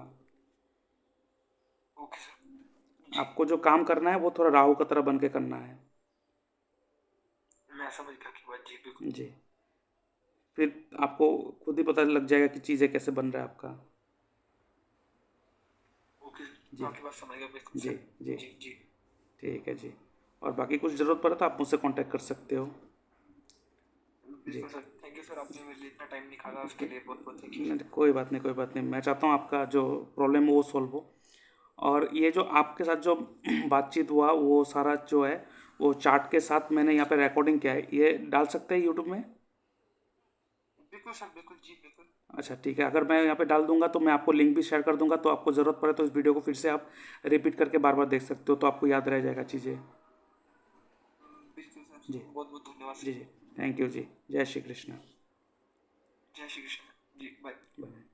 Speaker 2: Okay sir. जी
Speaker 1: आपको जो काम करना है वो थोड़ा राहु का तरह बन के करना है।
Speaker 2: मैं समझ गया कि बात। जी बिल्कुल।
Speaker 1: जी, फिर आपको खुद ही पता लग जाएगा कि चीज़ें कैसे बन रहा है आपका।
Speaker 2: ओके सर, मैं
Speaker 1: जी
Speaker 2: आपकी बात समझ गया बिल्कुल
Speaker 1: जी
Speaker 2: सर।
Speaker 1: जी।
Speaker 2: जी जी।
Speaker 1: ठीक है जी। और बाकी कुछ ज़रूरत पड़े तो आप मुझसे कांटेक्ट कर सकते हो। जी।
Speaker 2: बिल्कुल सर, थैंक यू सर, आपने मेरे लिए इतना टाइम निकाला, उसके लिए बहुत बहुत थैंक यू
Speaker 1: नहीं,
Speaker 2: सर।
Speaker 1: कोई बात नहीं, कोई बात नहीं। मैं चाहता हूँ आपका जो प्रॉब्लम है वो सॉल्व हो। और ये जो आपके साथ जो बातचीत हुआ वो सारा जो है वो चार्ट के साथ मैंने यहाँ पे रिकॉर्डिंग किया है, ये डाल सकते हैं यूट्यूब में।
Speaker 2: बिल्कुल सर बिल्कुल। जी बिल्कुल।
Speaker 1: अच्छा ठीक है, अगर मैं यहाँ पे डाल दूंगा तो मैं आपको लिंक भी शेयर कर दूंगा, तो आपको ज़रूरत पड़े तो इस वीडियो को फिर से आप रिपीट करके बार बार देख सकते हो, तो आपको याद रह जाएगा चीज़ें।
Speaker 2: बिल्कुल सर,
Speaker 1: जी
Speaker 2: बहुत बहुत धन्यवाद
Speaker 1: जी
Speaker 2: सर।
Speaker 1: जी, थैंक यू जी। जय श्री कृष्ण।
Speaker 2: जय श्री कृष्ण जी, बाय।
Speaker 1: बाय।